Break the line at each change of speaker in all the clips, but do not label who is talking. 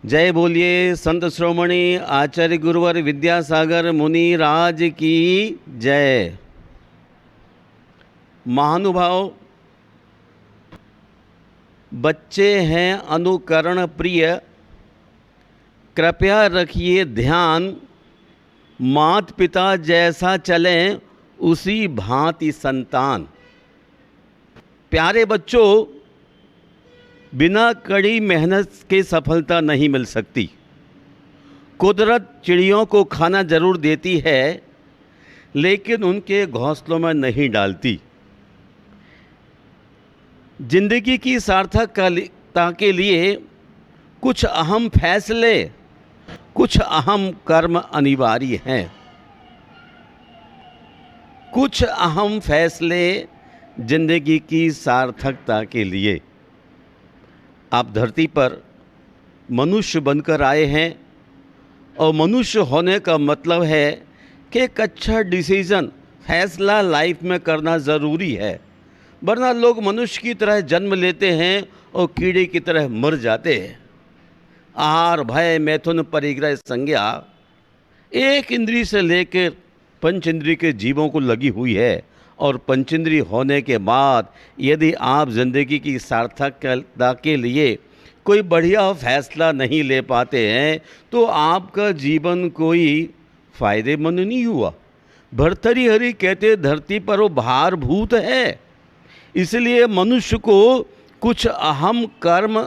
जय बोलिए संत श्रोमणी आचार्य गुरुवर विद्यासागर मुनि राज की जय। महानुभाव, बच्चे हैं अनुकरण प्रिय, कृपया रखिए ध्यान, मात पिता जैसा चलें उसी भांति संतान। प्यारे बच्चों, बिना कड़ी मेहनत के सफलता नहीं मिल सकती। कुदरत चिड़ियों को खाना जरूर देती है, लेकिन उनके घोंसलों में नहीं डालती। जिंदगी की सार्थकता के लिए कुछ अहम फैसले, कुछ अहम कर्म अनिवार्य हैं। कुछ अहम फैसले जिंदगी की सार्थकता के लिए। आप धरती पर मनुष्य बनकर आए हैं और मनुष्य होने का मतलब है कि एक अच्छा डिसीज़न, फैसला लाइफ में करना ज़रूरी है, वरना लोग मनुष्य की तरह जन्म लेते हैं और कीड़े की तरह मर जाते हैं। आहार भय मैथुन परिग्रह संज्ञा एक इंद्री से लेकर पंच इंद्री के जीवों को लगी हुई है, और पंचेंद्री होने के बाद यदि आप ज़िंदगी की सार्थकता के लिए कोई बढ़िया फैसला नहीं ले पाते हैं तो आपका जीवन कोई फ़ायदेमंद नहीं हुआ। भर्तृहरि कहते धरती पर वो भारभूत है, इसलिए मनुष्य को कुछ अहम कर्म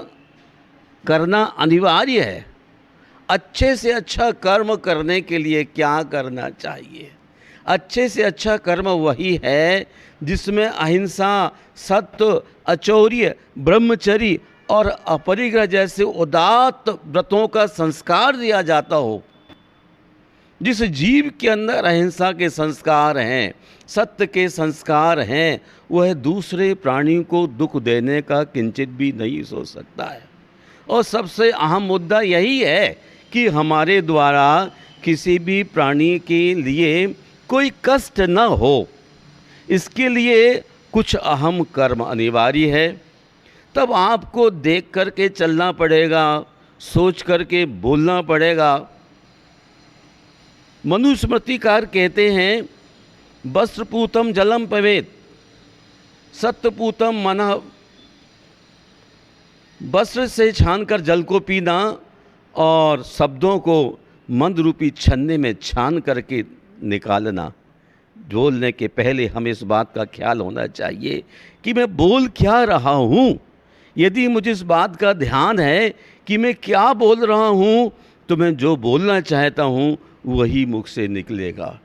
करना अनिवार्य है। अच्छे से अच्छा कर्म करने के लिए क्या करना चाहिए? अच्छे से अच्छा कर्म वही है जिसमें अहिंसा, सत्य, अचौर्य, ब्रह्मचर्य और अपरिग्रह जैसे उदात्त व्रतों का संस्कार दिया जाता हो। जिस जीव के अंदर अहिंसा के संस्कार हैं, सत्य के संस्कार हैं, वह दूसरे प्राणियों को दुख देने का किंचित भी नहीं सोच सकता है। और सबसे अहम मुद्दा यही है कि हमारे द्वारा किसी भी प्राणी के लिए कोई कष्ट न हो, इसके लिए कुछ अहम कर्म अनिवार्य है। तब आपको देख करके चलना पड़ेगा, सोच करके बोलना पड़ेगा। मनुस्मृतिकार कहते हैं, वस्त्रपूतम जलम पवेत, सत्यपूतम मन। वस्त्र से छानकर जल को पीना और शब्दों को मंद रूपी छन्ने में छान करके निकालना। बोलने के पहले हमें इस बात का ख्याल होना चाहिए कि मैं बोल क्या रहा हूँ। यदि मुझे इस बात का ध्यान है कि मैं क्या बोल रहा हूँ, तो मैं जो बोलना चाहता हूँ वही मुख से निकलेगा।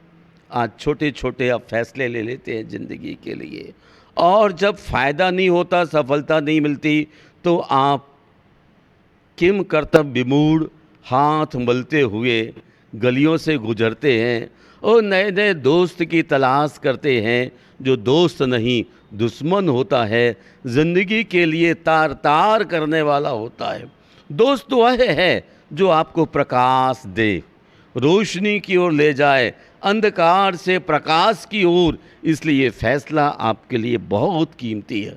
आज छोटे छोटे आप फैसले ले लेते हैं ज़िंदगी के लिए, और जब फ़ायदा नहीं होता, सफलता नहीं मिलती, तो आप किम कर्तव्य विमूढ़ हाथ मलते हुए गलियों से गुजरते हैं और नए नए दोस्त की तलाश करते हैं, जो दोस्त नहीं दुश्मन होता है, ज़िंदगी के लिए तार तार करने वाला होता है। दोस्त वह है जो आपको प्रकाश दे, रोशनी की ओर ले जाए, अंधकार से प्रकाश की ओर। इसलिए फैसला आपके लिए बहुत कीमती है।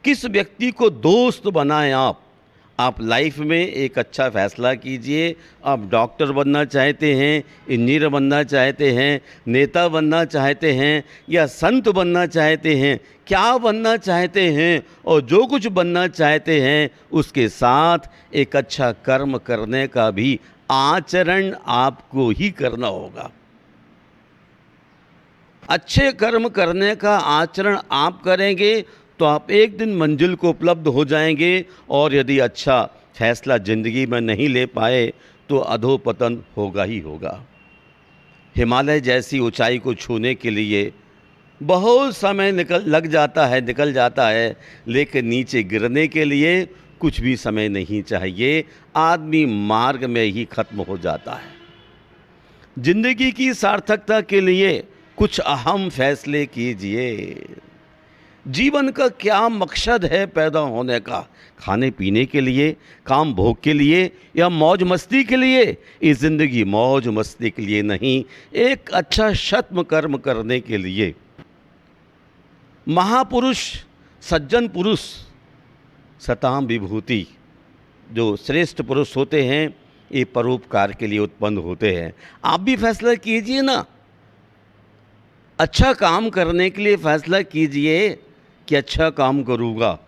किस व्यक्ति को दोस्त बनाएं आप लाइफ में एक अच्छा फैसला कीजिए। आप डॉक्टर बनना चाहते हैं, इंजीनियर बनना चाहते हैं, नेता बनना चाहते हैं, या संत बनना चाहते हैं, क्या बनना चाहते हैं, और जो कुछ बनना चाहते हैं उसके साथ एक अच्छा कर्म करने का भी आचरण आपको ही करना होगा। अच्छे कर्म करने का आचरण आप करेंगे तो आप एक दिन मंजिल को उपलब्ध हो जाएंगे, और यदि अच्छा फैसला ज़िंदगी में नहीं ले पाए तो अधोपतन होगा ही होगा। हिमालय जैसी ऊंचाई को छूने के लिए बहुत समय निकल जाता है, लेकिन नीचे गिरने के लिए कुछ भी समय नहीं चाहिए। आदमी मार्ग में ही खत्म हो जाता है। ज़िंदगी की सार्थकता के लिए कुछ अहम फैसले कीजिए। जीवन का क्या मकसद है पैदा होने का? खाने पीने के लिए, काम भोग के लिए, या मौज मस्ती के लिए? इस ज़िंदगी मौज मस्ती के लिए नहीं, एक अच्छा सत्म कर्म करने के लिए। महापुरुष, सज्जन पुरुष, सताम विभूति, जो श्रेष्ठ पुरुष होते हैं ये परोपकार के लिए उत्पन्न होते हैं। आप भी फैसला कीजिए ना, अच्छा काम करने के लिए फैसला कीजिए कि अच्छा काम करूँगा।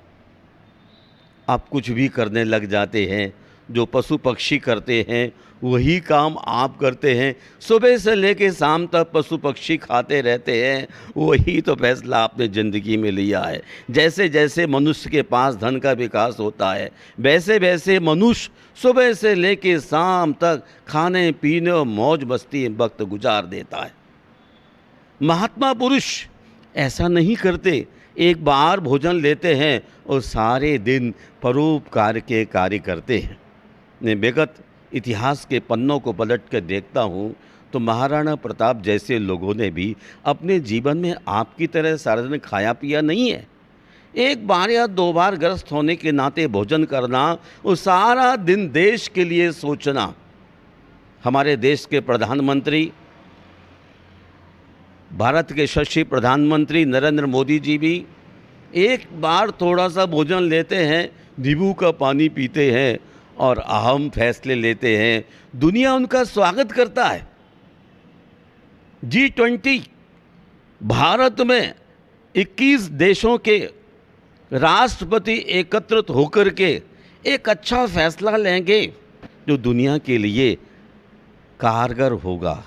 आप कुछ भी करने लग जाते हैं, जो पशु पक्षी करते हैं वही काम आप करते हैं। सुबह से लेकर शाम तक पशु पक्षी खाते रहते हैं, वही तो फैसला आपने ज़िंदगी में लिया है। जैसे जैसे मनुष्य के पास धन का विकास होता है, वैसे वैसे मनुष्य सुबह से लेकर शाम तक खाने पीने और मौज मस्ती में वक्त गुजार देता है। महात्मा पुरुष ऐसा नहीं करते, एक बार भोजन लेते हैं और सारे दिन परोपकार के कार्य करते हैं। मैं विगत इतिहास के पन्नों को पलट कर देखता हूँ तो महाराणा प्रताप जैसे लोगों ने भी अपने जीवन में आपकी तरह सारा दिन खाया पिया नहीं है। एक बार या दो बार ग्रस्त होने के नाते भोजन करना और सारा दिन देश के लिए सोचना। हमारे देश के प्रधानमंत्री, भारत के यशस्वी प्रधानमंत्री नरेंद्र मोदी जी भी एक बार थोड़ा सा भोजन लेते हैं, नींबू का पानी पीते हैं और अहम फैसले लेते हैं। दुनिया उनका स्वागत करता है। G20 भारत में 21 देशों के राष्ट्रपति एकत्रित होकर के एक अच्छा फैसला लेंगे जो दुनिया के लिए कारगर होगा,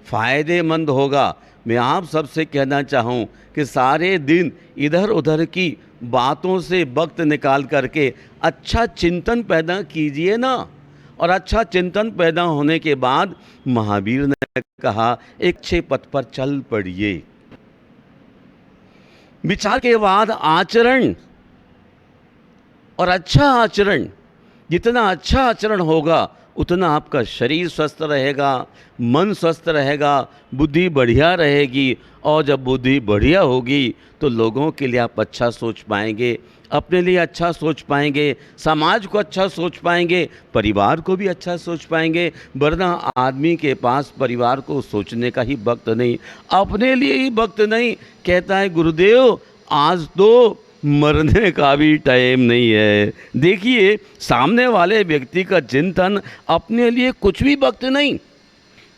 फ़ायदेमंद होगा। मैं आप सबसे कहना चाहूँ कि सारे दिन इधर उधर की बातों से वक्त निकाल करके अच्छा चिंतन पैदा कीजिए ना। और अच्छा चिंतन पैदा होने के बाद महावीर ने कहा एक अच्छे पथ पर चल पड़िए। विचार के बाद आचरण, और अच्छा आचरण, जितना अच्छा आचरण होगा उतना आपका शरीर स्वस्थ रहेगा, मन स्वस्थ रहेगा, बुद्धि बढ़िया रहेगी। और जब बुद्धि बढ़िया होगी तो लोगों के लिए आप अच्छा सोच पाएंगे, अपने लिए अच्छा सोच पाएंगे, समाज को अच्छा सोच पाएंगे, परिवार को भी अच्छा सोच पाएंगे। वरना आदमी के पास परिवार को सोचने का ही वक्त नहीं, अपने लिए ही वक्त नहीं। कहता है गुरुदेव आज तो मरने का भी टाइम नहीं है। देखिए सामने वाले व्यक्ति का चिंतन, अपने लिए कुछ भी वक्त नहीं।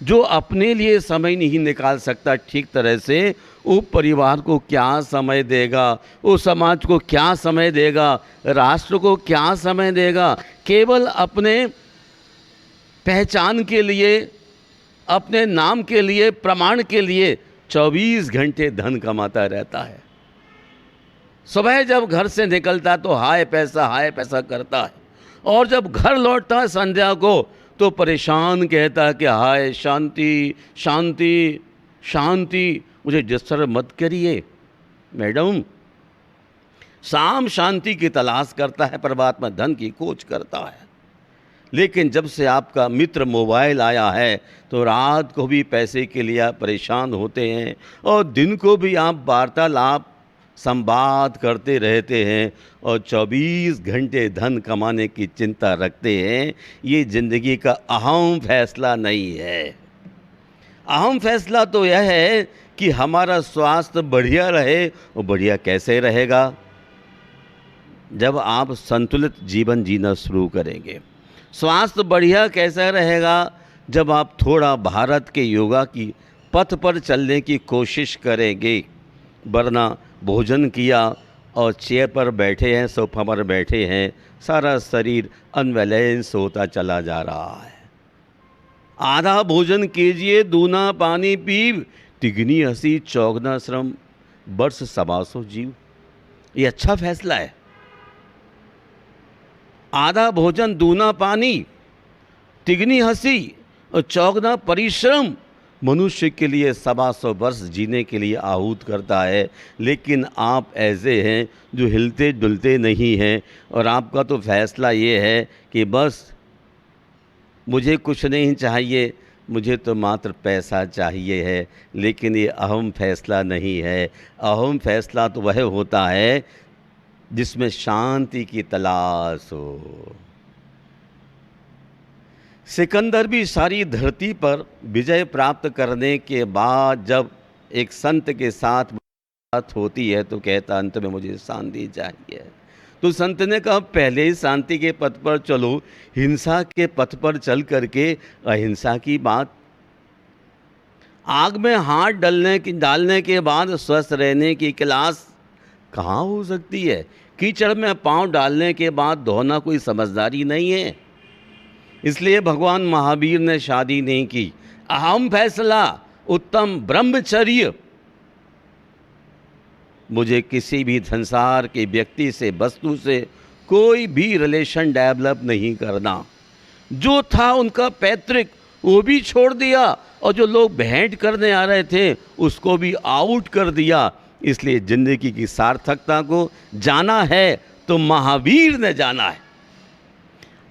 जो अपने लिए समय नहीं निकाल सकता ठीक तरह से, वो परिवार को क्या समय देगा, वो समाज को क्या समय देगा, राष्ट्र को क्या समय देगा। केवल अपने पहचान के लिए, अपने नाम के लिए, प्रमाण के लिए 24 घंटे धन कमाता रहता है। सुबह जब घर से निकलता तो हाय पैसा करता है, और जब घर लौटता है संध्या को तो परेशान कहता है कि हाय शांति शांति शांति, मुझे डिस्टर्ब मत करिए मैडम। शाम शांति की तलाश करता है, परमात्मा धन की खोज करता है। लेकिन जब से आपका मित्र मोबाइल आया है तो रात को भी पैसे के लिए आप परेशान होते हैं और दिन को भी आप वार्तालाप संवाद करते रहते हैं और 24 घंटे धन कमाने की चिंता रखते हैं। ये ज़िंदगी का अहम फैसला नहीं है। अहम फैसला तो यह है कि हमारा स्वास्थ्य बढ़िया रहे। और बढ़िया कैसे रहेगा? जब आप संतुलित जीवन जीना शुरू करेंगे। स्वास्थ्य बढ़िया कैसे रहेगा? जब आप थोड़ा भारत के योगा की पथ पर चलने की कोशिश करेंगे। वरना भोजन किया और चेयर पर बैठे हैं, सोफा पर बैठे हैं, सारा शरीर अनबैलेंस होता चला जा रहा है। आधा भोजन कीजिए, दूना पानी पीव, तिगनी हंसी चौगना श्रम, वर्ष 125 जीव। ये अच्छा फैसला है। आधा भोजन, दूना पानी, तिगनी हंसी और चौगना परिश्रम मनुष्य के लिए 125 वर्ष जीने के लिए आहूत करता है। लेकिन आप ऐसे हैं जो हिलते डुलते नहीं हैं और आपका तो फैसला ये है कि बस मुझे कुछ नहीं चाहिए, मुझे तो मात्र पैसा चाहिए है। लेकिन ये अहम फैसला नहीं है। अहम फैसला तो वह होता है जिसमें शांति की तलाश हो। सिकंदर भी सारी धरती पर विजय प्राप्त करने के बाद जब एक संत के साथ बात होती है तो कहता अंत में मुझे शांति चाहिए। तो संत ने कहा पहले ही शांति के पथ पर चलो, हिंसा के पथ पर चल करके अहिंसा की बात। आग में हाथ डालने के बाद स्वस्थ रहने की क्लास कहाँ हो सकती है? कीचड़ में पांव डालने के बाद धोना कोई समझदारी नहीं है। इसलिए भगवान महावीर ने शादी नहीं की। अहम फैसला उत्तम ब्रह्मचर्य। मुझे किसी भी संसार के व्यक्ति से, वस्तु से कोई भी रिलेशन डेवलप नहीं करना। जो था उनका पैतृक वो भी छोड़ दिया, और जो लोग भेंट करने आ रहे थे उसको भी आउट कर दिया। इसलिए जिंदगी की सार्थकता को जाना है तो महावीर ने जाना है।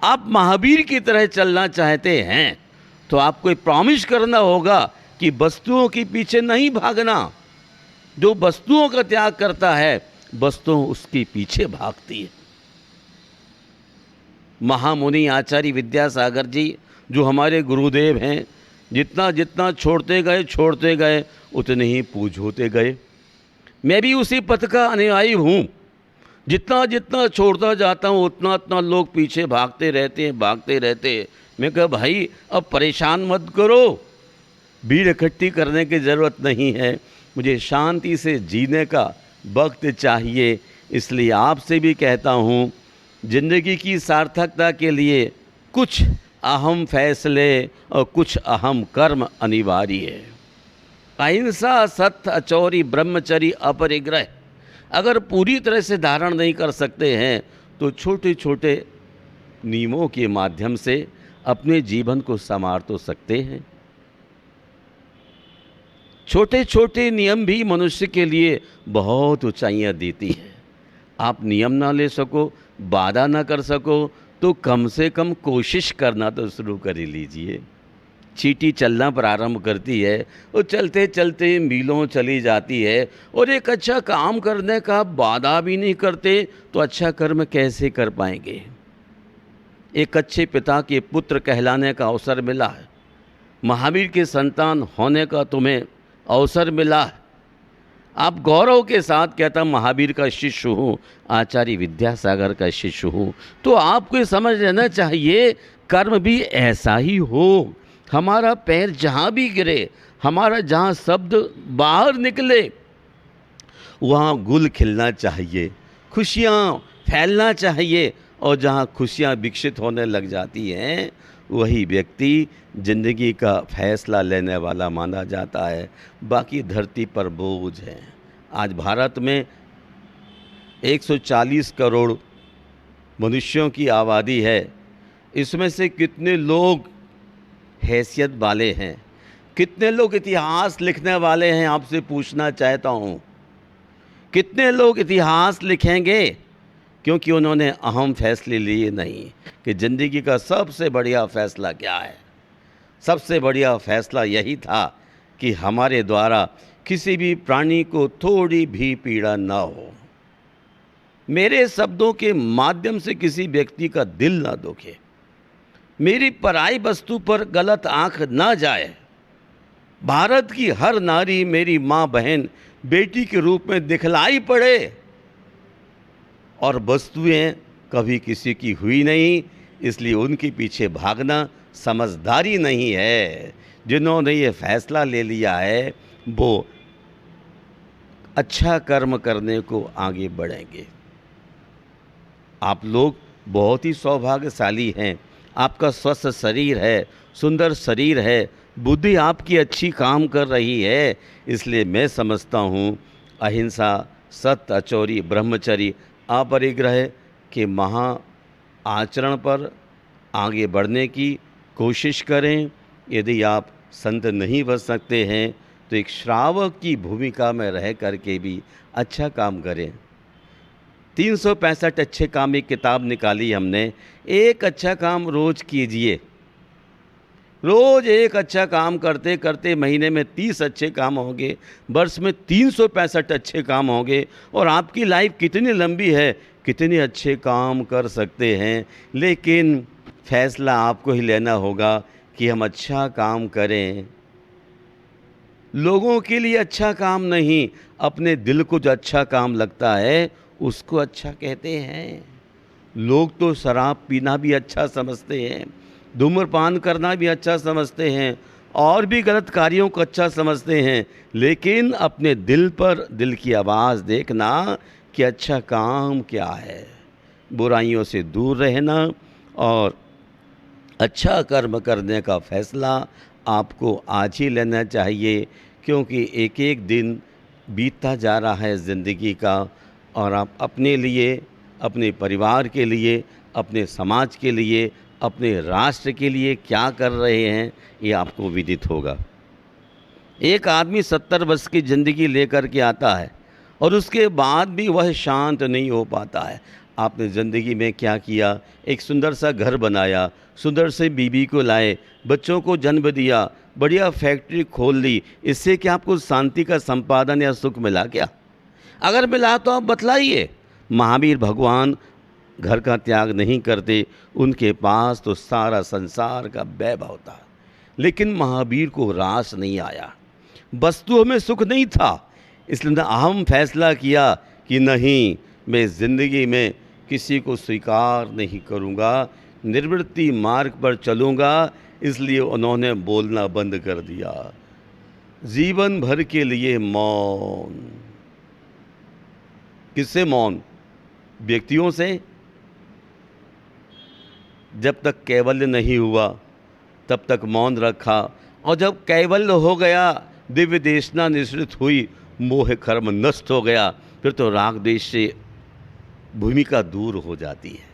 आप महावीर की तरह चलना चाहते हैं तो आपको एक प्रॉमिस करना होगा कि वस्तुओं के पीछे नहीं भागना। जो वस्तुओं का त्याग करता है वस्तुओं उसके पीछे भागती है। महामुनि आचार्य विद्यासागर जी जो हमारे गुरुदेव हैं, जितना जितना छोड़ते गए उतने ही पूज होते गए। मैं भी उसी पथ का अनुयायी हूँ। जितना जितना छोड़ता जाता हूँ उतना उतना लोग पीछे भागते रहते हैं। मैं कहा भाई अब परेशान मत करो, भीड़ इकट्ठी करने की ज़रूरत नहीं है, मुझे शांति से जीने का वक्त चाहिए। इसलिए आपसे भी कहता हूँ ज़िंदगी की सार्थकता के लिए कुछ अहम फैसले और कुछ अहम कर्म अनिवार्य है। अहिंसा, सत्य, अचौरी, ब्रह्मचर्य, अपरिग्रह अगर पूरी तरह से धारण नहीं कर सकते हैं तो छोटे छोटे नियमों के माध्यम से अपने जीवन को संवार तो सकते हैं। छोटे छोटे नियम भी मनुष्य के लिए बहुत ऊंचाइयां देती है। आप नियम ना ले सको, वादा ना कर सको तो कम से कम कोशिश करना तो शुरू कर ही लीजिए। चींटी चलना प्रारंभ करती है, वो चलते चलते मीलों चली जाती है, और एक अच्छा काम करने का वादा भी नहीं करते तो अच्छा कर्म कैसे कर पाएंगे। एक अच्छे पिता के पुत्र कहलाने का अवसर मिला है, महावीर के संतान होने का तुम्हें अवसर मिला है। आप गौरव के साथ कहता महावीर का शिष्य हूँ, आचार्य विद्यासागर का शिष्य हूँ, तो आपको ये समझ लेना चाहिए कर्म भी ऐसा ही हो। हमारा पैर जहाँ भी गिरे, हमारा जहाँ शब्द बाहर निकले वहाँ गुल खिलना चाहिए, खुशियाँ फैलना चाहिए, और जहाँ खुशियाँ विकसित होने लग जाती हैं वही व्यक्ति जिंदगी का फैसला लेने वाला माना जाता है। बाकी धरती पर बोझ है। आज भारत में 140 करोड़ मनुष्यों की आबादी है। इसमें से कितने लोग हैसियत वाले हैं, कितने लोग इतिहास लिखने वाले हैं, आपसे पूछना चाहता हूँ। कितने लोग इतिहास लिखेंगे क्योंकि उन्होंने अहम फैसले लिए नहीं कि ज़िंदगी का सबसे बढ़िया फ़ैसला क्या है। सबसे बढ़िया फ़ैसला यही था कि हमारे द्वारा किसी भी प्राणी को थोड़ी भी पीड़ा ना हो, मेरे शब्दों के माध्यम से किसी व्यक्ति का दिल ना दुखे, मेरी पराई वस्तु पर गलत आंख ना जाए, भारत की हर नारी मेरी माँ, बहन, बेटी के रूप में दिखलाई पड़े, और वस्तुएं कभी किसी की हुई नहीं, इसलिए उनके पीछे भागना समझदारी नहीं है। जिन्होंने ये फैसला ले लिया है वो अच्छा कर्म करने को आगे बढ़ेंगे। आप लोग बहुत ही सौभाग्यशाली हैं। आपका स्वस्थ शरीर है, सुंदर शरीर है, बुद्धि आपकी अच्छी काम कर रही है। इसलिए मैं समझता हूँ अहिंसा, सत्य, अचौरी, ब्रह्मचर्य, अपरिग्रह के महा आचरण पर आगे बढ़ने की कोशिश करें। यदि आप संत नहीं बन सकते हैं तो एक श्रावक की भूमिका में रह करके भी अच्छा काम करें। 365 अच्छे काम एक किताब निकाली हमने। एक अच्छा काम रोज़ कीजिए। रोज़ एक अच्छा काम करते करते महीने में 30 अच्छे काम होंगे, वर्ष में 365 अच्छे काम होंगे, और आपकी लाइफ कितनी लंबी है, कितने अच्छे काम कर सकते हैं। लेकिन फैसला आपको ही लेना होगा कि हम अच्छा काम करें। लोगों के लिए अच्छा काम नहीं, अपने दिल को जो अच्छा काम लगता है उसको अच्छा कहते हैं। लोग तो शराब पीना भी अच्छा समझते हैं, धूम्रपान करना भी अच्छा समझते हैं और भी गलत कार्यों को अच्छा समझते हैं, लेकिन अपने दिल पर दिल की आवाज़ देखना कि अच्छा काम क्या है। बुराइयों से दूर रहना और अच्छा कर्म करने का फैसला आपको आज ही लेना चाहिए, क्योंकि एक एक दिन बीतता जा रहा है ज़िंदगी का और आप अपने लिए, अपने परिवार के लिए, अपने समाज के लिए, अपने राष्ट्र के लिए क्या कर रहे हैं ये आपको विदित होगा। एक आदमी 70 वर्ष की ज़िंदगी लेकर के आता है और उसके बाद भी वह शांत नहीं हो पाता है। आपने ज़िंदगी में क्या किया? एक सुंदर सा घर बनाया, सुंदर से बीवी को लाए, बच्चों को जन्म दिया, बढ़िया फैक्ट्री खोल ली, इससे क्या आपको शांति का संपादन या सुख मिला क्या? अगर मिला तो आप बतलाइए। महावीर भगवान घर का त्याग नहीं करते, उनके पास तो सारा संसार का वैभव था, लेकिन महावीर को रास नहीं आया, वस्तुओं में सुख नहीं था। इसलिए उन्होंने अहम फैसला किया कि नहीं, मैं ज़िंदगी में किसी को स्वीकार नहीं करूँगा, निर्वृत्ति मार्ग पर चलूँगा। इसलिए उन्होंने बोलना बंद कर दिया। जीवन भर के लिए मौन। किससे मौन? व्यक्तियों से। जब तक कैवल्य नहीं हुआ तब तक मौन रखा, और जब कैवल्य हो गया, दिव्य देशना निश्रित हुई, मोह कर्म नष्ट हो गया, फिर तो राग देश से भूमिका दूर हो जाती है।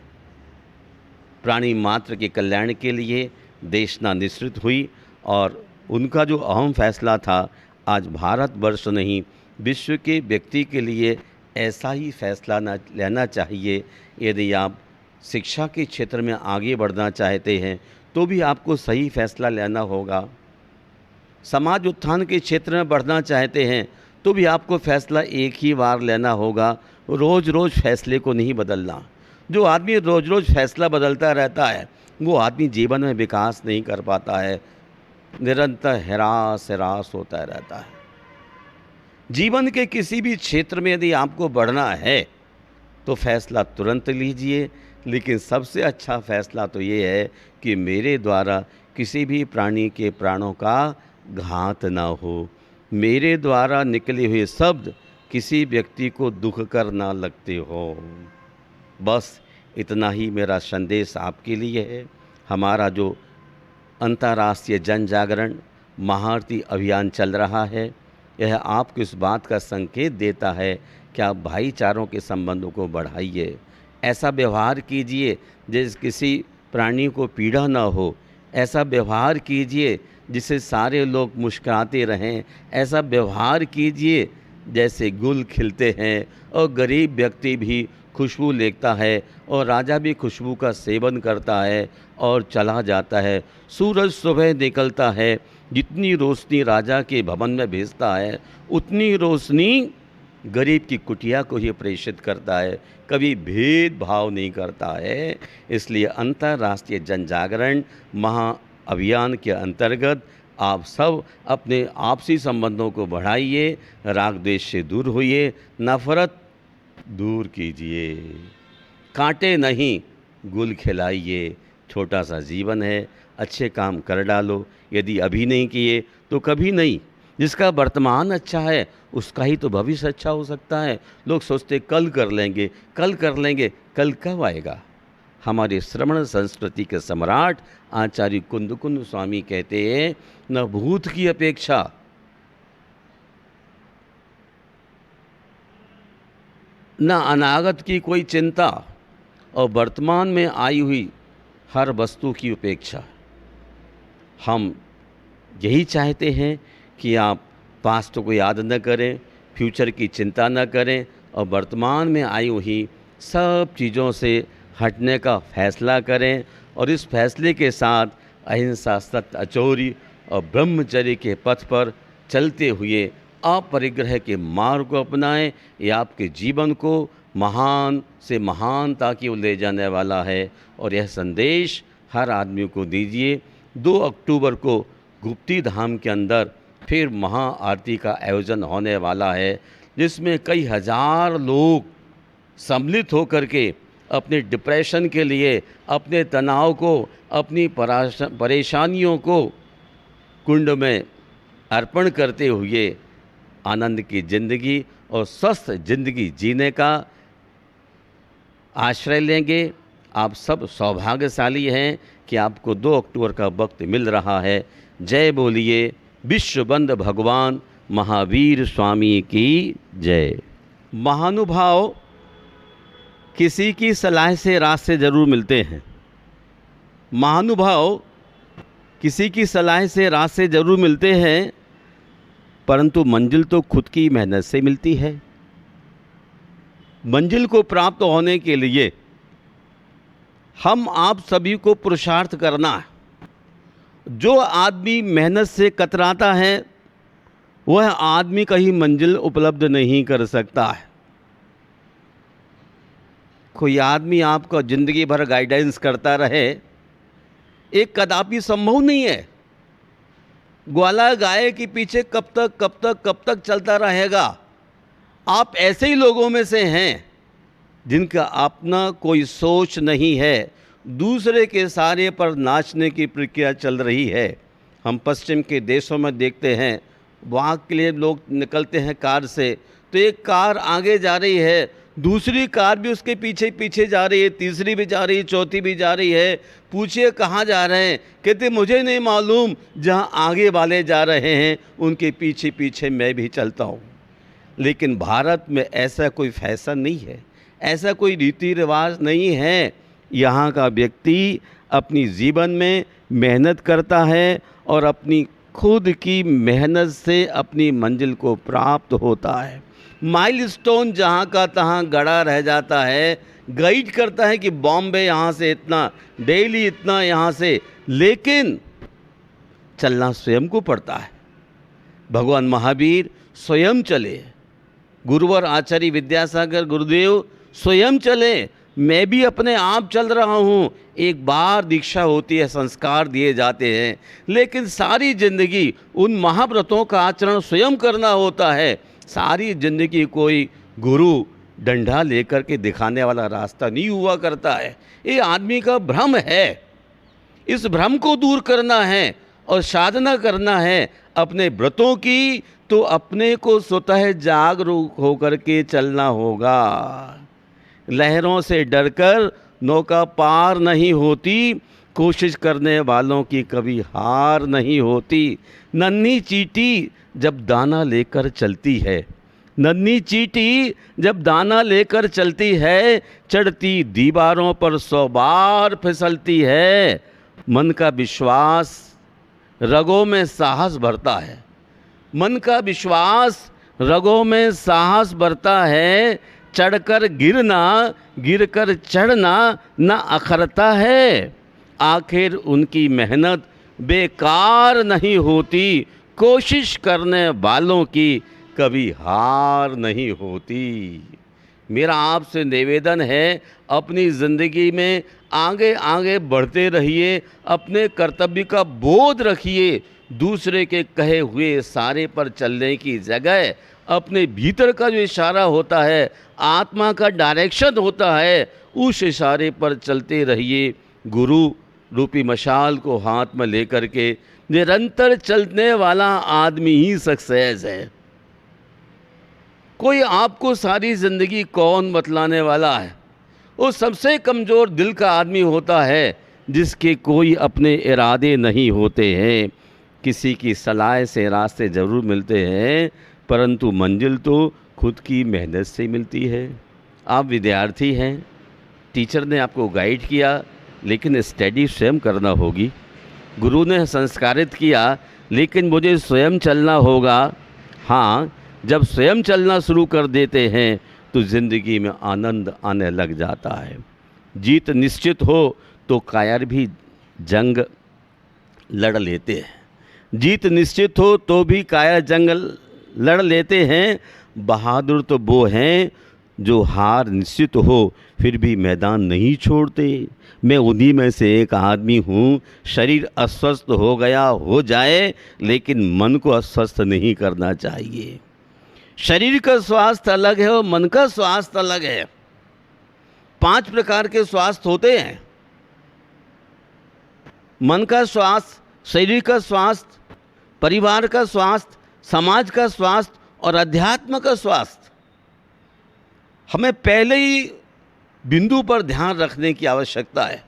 प्राणी मात्र के कल्याण के लिए देशना निश्रित हुई और उनका जो अहम फैसला था, आज भारतवर्ष नहीं विश्व के व्यक्ति के लिए ऐसा ही फैसला लेना चाहिए। यदि आप शिक्षा के क्षेत्र में आगे बढ़ना चाहते हैं तो भी आपको सही फैसला लेना होगा। समाज उत्थान के क्षेत्र में बढ़ना चाहते हैं तो भी आपको फैसला एक ही बार लेना होगा, रोज़ रोज़ फैसले को नहीं बदलना। जो आदमी रोज़ रोज़ फैसला बदलता रहता है वो आदमी जीवन में विकास नहीं कर पाता है, निरंतर हरास होता रहता है। जीवन के किसी भी क्षेत्र में यदि आपको बढ़ना है तो फैसला तुरंत लीजिए, लेकिन सबसे अच्छा फैसला तो ये है कि मेरे द्वारा किसी भी प्राणी के प्राणों का घात ना हो, मेरे द्वारा निकले हुए शब्द किसी व्यक्ति को दुख कर ना लगते हो। बस इतना ही मेरा संदेश आपके लिए है। हमारा जो अंतर्राष्ट्रीय जन जागरण महाआरती अभियान चल रहा है, यह आपको इस बात का संकेत देता है कि आप भाईचारों के संबंधों को बढ़ाइए। ऐसा व्यवहार कीजिए जैसे किसी प्राणी को पीड़ा ना हो, ऐसा व्यवहार कीजिए जिससे सारे लोग मुस्कुराते रहें, ऐसा व्यवहार कीजिए जैसे गुल खिलते हैं और गरीब व्यक्ति भी खुशबू लेता है और राजा भी खुशबू का सेवन करता है और चला जाता है। सूरज सुबह निकलता है, जितनी रोशनी राजा के भवन में भेजता है उतनी रोशनी गरीब की कुटिया को ही प्रेषित करता है, कभी भेदभाव नहीं करता है। इसलिए अंतर्राष्ट्रीय जन जागरण महाअभियान के अंतर्गत आप सब अपने आपसी संबंधों को बढ़ाइए, राग द्वेष से दूर होइए, नफरत दूर कीजिए, कांटे नहीं गुल खिलाइए। छोटा सा जीवन है, अच्छे काम कर डालो। यदि अभी नहीं किए तो कभी नहीं। जिसका वर्तमान अच्छा है उसका ही तो भविष्य अच्छा हो सकता है। लोग सोचते कल कर लेंगे, कल कर लेंगे, कल कब आएगा? हमारे श्रमण संस्कृति के सम्राट आचार्य कुंदकुंद स्वामी कहते हैं, न भूत की अपेक्षा न अनागत की कोई चिंता और वर्तमान में आई हुई हर वस्तु की उपेक्षा। हम यही चाहते हैं कि आप पास्ट को याद न करें, फ्यूचर की चिंता न करें और वर्तमान में आई हुई सब चीज़ों से हटने का फैसला करें और इस फैसले के साथ अहिंसा, सत्य, अचौरी और ब्रह्मचर्य के पथ पर चलते हुए अपरिग्रह के मार्ग को अपनाएं। ये आपके जीवन को महान से महानता की ओर ले जाने वाला है और यह संदेश हर आदमी को दीजिए। 2 अक्टूबर को गुप्ती धाम के अंदर फिर महाआरती का आयोजन होने वाला है, जिसमें कई हजार लोग सम्मिलित होकर के अपने डिप्रेशन के लिए, अपने तनाव को, अपनी परेशानियों को कुंड में अर्पण करते हुए आनंद की ज़िंदगी और स्वस्थ ज़िंदगी जीने का आश्रय लेंगे। आप सब सौभाग्यशाली हैं कि आपको 2 अक्टूबर का वक्त मिल रहा है। जय बोलिए विश्वबंद भगवान महावीर स्वामी की जय। महानुभाव किसी की सलाह से रास्ते ज़रूर मिलते हैं। महानुभाव किसी की सलाह से रास्ते ज़रूर मिलते हैं, परंतु मंजिल तो खुद की मेहनत से मिलती है। मंजिल को प्राप्त होने के लिए हम आप सभी को पुरुषार्थ करना है। जो आदमी मेहनत से कतराता है वह आदमी कहीं मंजिल उपलब्ध नहीं कर सकता है। कोई आदमी आपको ज़िंदगी भर गाइडेंस करता रहे, एक कदापि संभव नहीं है। ग्वाला गाय के पीछे कब तक चलता रहेगा। आप ऐसे ही लोगों में से हैं जिनका अपना कोई सोच नहीं है, दूसरे के सारे पर नाचने की प्रक्रिया चल रही है। हम पश्चिम के देशों में देखते हैं, वहाँ के लिए लोग निकलते हैं कार से, तो एक कार आगे जा रही है, दूसरी कार भी उसके पीछे पीछे जा रही है, तीसरी भी जा रही है, चौथी भी जा रही है। पूछिए कहाँ जा रहे हैं, कहते मुझे नहीं मालूम, जहाँ आगे वाले जा रहे हैं उनके पीछे पीछे मैं भी चलता हूँ। लेकिन भारत में ऐसा कोई फैशन नहीं है, ऐसा कोई रीति रिवाज नहीं है। यहाँ का व्यक्ति अपनी जीवन में मेहनत करता है और अपनी खुद की मेहनत से अपनी मंजिल को प्राप्त होता है। माइलस्टोन जहाँ का तहाँ गड़ा रह जाता है, गाइड करता है कि बॉम्बे यहाँ से इतना, दिल्ली इतना यहाँ से, लेकिन चलना स्वयं को पड़ता है। भगवान महावीर स्वयं चले, गुरुवर आचार्य विद्यासागर गुरुदेव स्वयं चले, मैं भी अपने आप चल रहा हूँ। एक बार दीक्षा होती है, संस्कार दिए जाते हैं, लेकिन सारी ज़िंदगी उन महाव्रतों का आचरण स्वयं करना होता है। सारी ज़िंदगी कोई गुरु डंडा लेकर के दिखाने वाला रास्ता नहीं हुआ करता है। ये आदमी का भ्रम है, इस भ्रम को दूर करना है और साधना करना है अपने व्रतों की, तो अपने को स्वतः जागरूक होकर के चलना होगा। लहरों से डरकर नौका पार नहीं होती, कोशिश करने वालों की कभी हार नहीं होती। नन्ही चींटी जब दाना लेकर चलती है, नन्ही चींटी जब दाना लेकर चलती है, चढ़ती दीवारों पर 100 बार फिसलती है। मन का विश्वास रगों में साहस भरता है, मन का विश्वास रगों में साहस भरता है। चढ़कर गिरना, गिरकर चढ़ना न अखरता है। आखिर उनकी मेहनत बेकार नहीं होती, कोशिश करने वालों की कभी हार नहीं होती। मेरा आपसे निवेदन है, अपनी ज़िंदगी में आगे आगे बढ़ते रहिए, अपने कर्तव्य का बोध रखिए। दूसरे के कहे हुए इशारे पर चलने की जगह अपने भीतर का जो इशारा होता है, आत्मा का डायरेक्शन होता है, उस इशारे पर चलते रहिए। गुरु रूपी मशाल को हाथ में लेकर के निरंतर चलने वाला आदमी ही सक्सेस है। कोई आपको सारी ज़िंदगी कौन बतलाने वाला है? वो सबसे कमज़ोर दिल का आदमी होता है जिसके कोई अपने इरादे नहीं होते हैं। किसी की सलाह से रास्ते ज़रूर मिलते हैं, परंतु मंजिल तो खुद की मेहनत से मिलती है। आप विद्यार्थी हैं, टीचर ने आपको गाइड किया, लेकिन स्टडी स्वयं करना होगी। गुरु ने संस्कारित किया, लेकिन मुझे स्वयं चलना होगा। हाँ, जब स्वयं चलना शुरू कर देते हैं तो ज़िंदगी में आनंद आने लग जाता है। जीत निश्चित हो तो कायर भी जंग लड़ लेते हैं। जीत निश्चित हो तो भी कायर जंग लड़ लेते हैं। बहादुर तो वो हैं जो हार निश्चित हो फिर भी मैदान नहीं छोड़ते। मैं उन्हीं में से एक आदमी हूँ। शरीर अस्वस्थ हो गया हो जाए, लेकिन मन को अस्वस्थ नहीं करना चाहिए। शरीर का स्वास्थ्य अलग है और मन का स्वास्थ्य अलग है। 5 प्रकार के स्वास्थ्य होते हैं। मन का स्वास्थ्य, शरीर का स्वास्थ्य, परिवार का स्वास्थ्य, समाज का स्वास्थ्य और अध्यात्म का स्वास्थ्य। हमें पहले ही बिंदु पर ध्यान रखने की आवश्यकता है।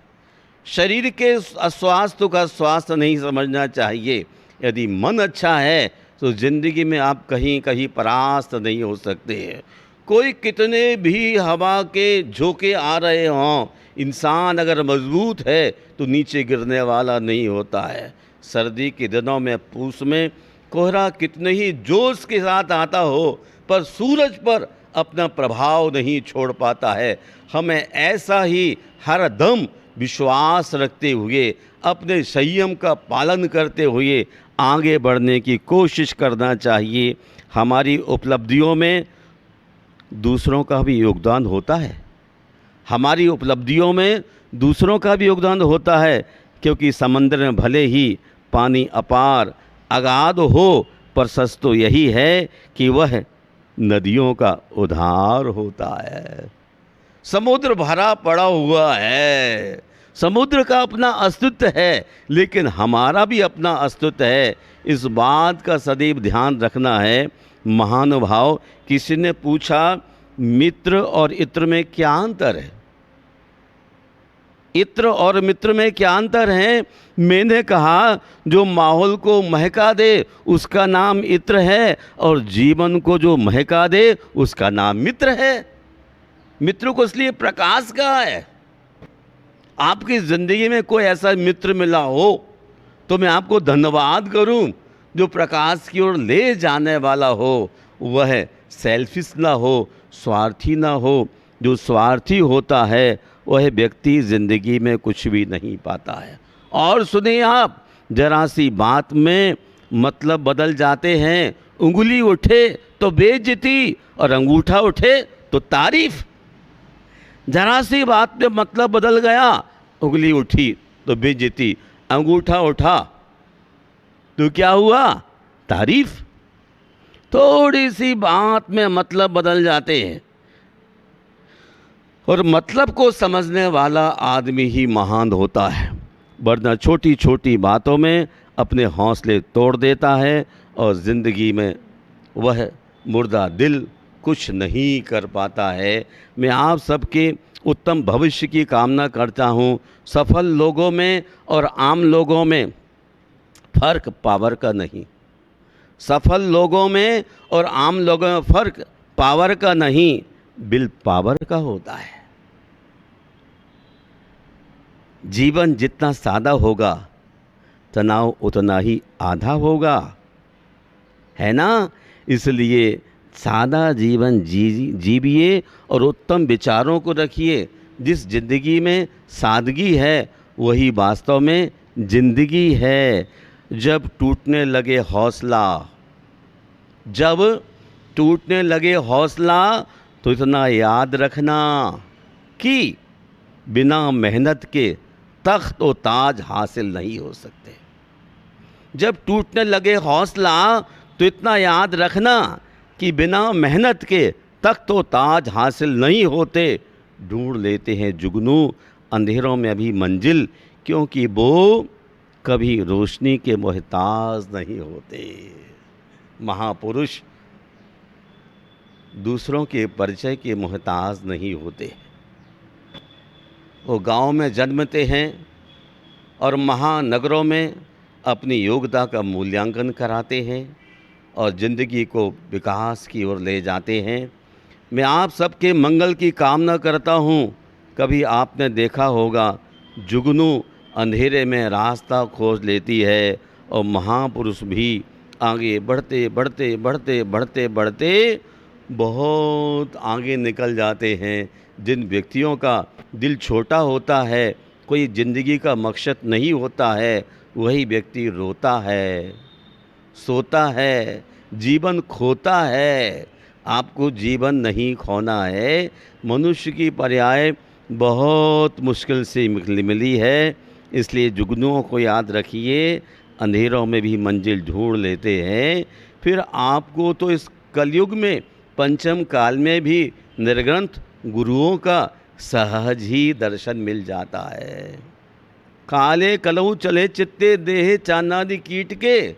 शरीर के अस्वास्थ्य का स्वास्थ्य नहीं समझना चाहिए। यदि मन अच्छा है तो ज़िंदगी में आप कहीं कहीं परास्त नहीं हो सकते हैं। कोई कितने भी हवा के झोंके आ रहे हों, इंसान अगर मजबूत है तो नीचे गिरने वाला नहीं होता है। सर्दी के दिनों में पूस में कोहरा कितने ही जोश के साथ आता हो, पर सूरज पर अपना प्रभाव नहीं छोड़ पाता है। हमें ऐसा ही हर दम विश्वास रखते हुए, अपने संयम का पालन करते हुए आगे बढ़ने की कोशिश करना चाहिए। हमारी उपलब्धियों में दूसरों का भी योगदान होता है। हमारी उपलब्धियों में दूसरों का भी योगदान होता है, क्योंकि समंदर में भले ही पानी अपार अगाध हो, पर सच तो यही है कि वह नदियों का उद्धार होता है। समुद्र भरा पड़ा हुआ है, समुद्र का अपना अस्तित्व है, लेकिन हमारा भी अपना अस्तित्व है। इस बात का सदैव ध्यान रखना है। महानुभाव, किसी ने पूछा मित्र और इत्र में क्या अंतर है? इत्र और मित्र में क्या अंतर है? मैंने कहा जो माहौल को महका दे उसका नाम इत्र है, और जीवन को जो महका दे उसका नाम मित्र है। मित्र को इसलिए प्रकाश कहा है। आपकी ज़िंदगी में कोई ऐसा मित्र मिला हो तो मैं आपको धन्यवाद करूं, जो प्रकाश की ओर ले जाने वाला हो। वह सेल्फिश ना हो, स्वार्थी ना हो। जो स्वार्थी होता है वह व्यक्ति ज़िंदगी में कुछ भी नहीं पाता है। और सुनिए आप, जरा सी बात में मतलब बदल जाते हैं। उंगली उठे तो बेइज्जती और अंगूठा उठे तो तारीफ। जरा सी बात में मतलब बदल गया, उंगली उठी तो बेइज्जती, अंगूठा उठा तो क्या हुआ? तारीफ। थोड़ी सी बात में मतलब बदल जाते हैं, और मतलब को समझने वाला आदमी ही महान होता है, वरना छोटी छोटी बातों में अपने हौसले तोड़ देता है और ज़िंदगी में वह मुर्दा दिल कुछ नहीं कर पाता है। मैं आप सबके उत्तम भविष्य की कामना करता हूँ। सफल लोगों में और आम लोगों में फ़र्क पावर का नहीं। सफल लोगों में और आम लोगों में फ़र्क पावर का नहीं, विल पावर का होता है। जीवन जितना सादा होगा, तनाव उतना ही आधा होगा, है ना? इसलिए सादा जीवन जीविए और उत्तम विचारों को रखिए। जिस जिंदगी में सादगी है वही वास्तव में जिंदगी है। जब टूटने लगे हौसला, जब टूटने लगे हौसला, तो इतना याद रखना कि बिना मेहनत के तख्त और ताज हासिल नहीं हो सकते। जब टूटने लगे हौसला तो इतना याद रखना कि बिना मेहनत के तख्त और ताज हासिल नहीं होते। ढूंढ लेते हैं जुगनू अंधेरों में अभी मंजिल, क्योंकि वो कभी रोशनी के मोहताज नहीं होते। महापुरुष दूसरों के परिचय के मोहताज नहीं होते। वो गांव में जन्मते हैं और महानगरों में अपनी योग्यता का मूल्यांकन कराते हैं और ज़िंदगी को विकास की ओर ले जाते हैं। मैं आप सबके मंगल की कामना करता हूँ। कभी आपने देखा होगा जुगनू अंधेरे में रास्ता खोज लेती है, और महापुरुष भी आगे बढ़ते बढ़ते बढ़ते बढ़ते बढ़ते बहुत आगे निकल जाते हैं। जिन व्यक्तियों का दिल छोटा होता है, कोई ज़िंदगी का मकसद नहीं होता है, वही व्यक्ति रोता है, सोता है, जीवन खोता है। आपको जीवन नहीं खोना है। मनुष्य की पर्याय बहुत मुश्किल से मिली है। इसलिए जुगनुओं को याद रखिए, अंधेरों में भी मंजिल ढूंढ लेते हैं। फिर आपको तो इस कलयुग में पंचम काल में भी निर्ग्रंथ गुरुओं का सहज ही दर्शन मिल जाता है। काले कलऊ चले चित्ते देह चांदादि कीट के,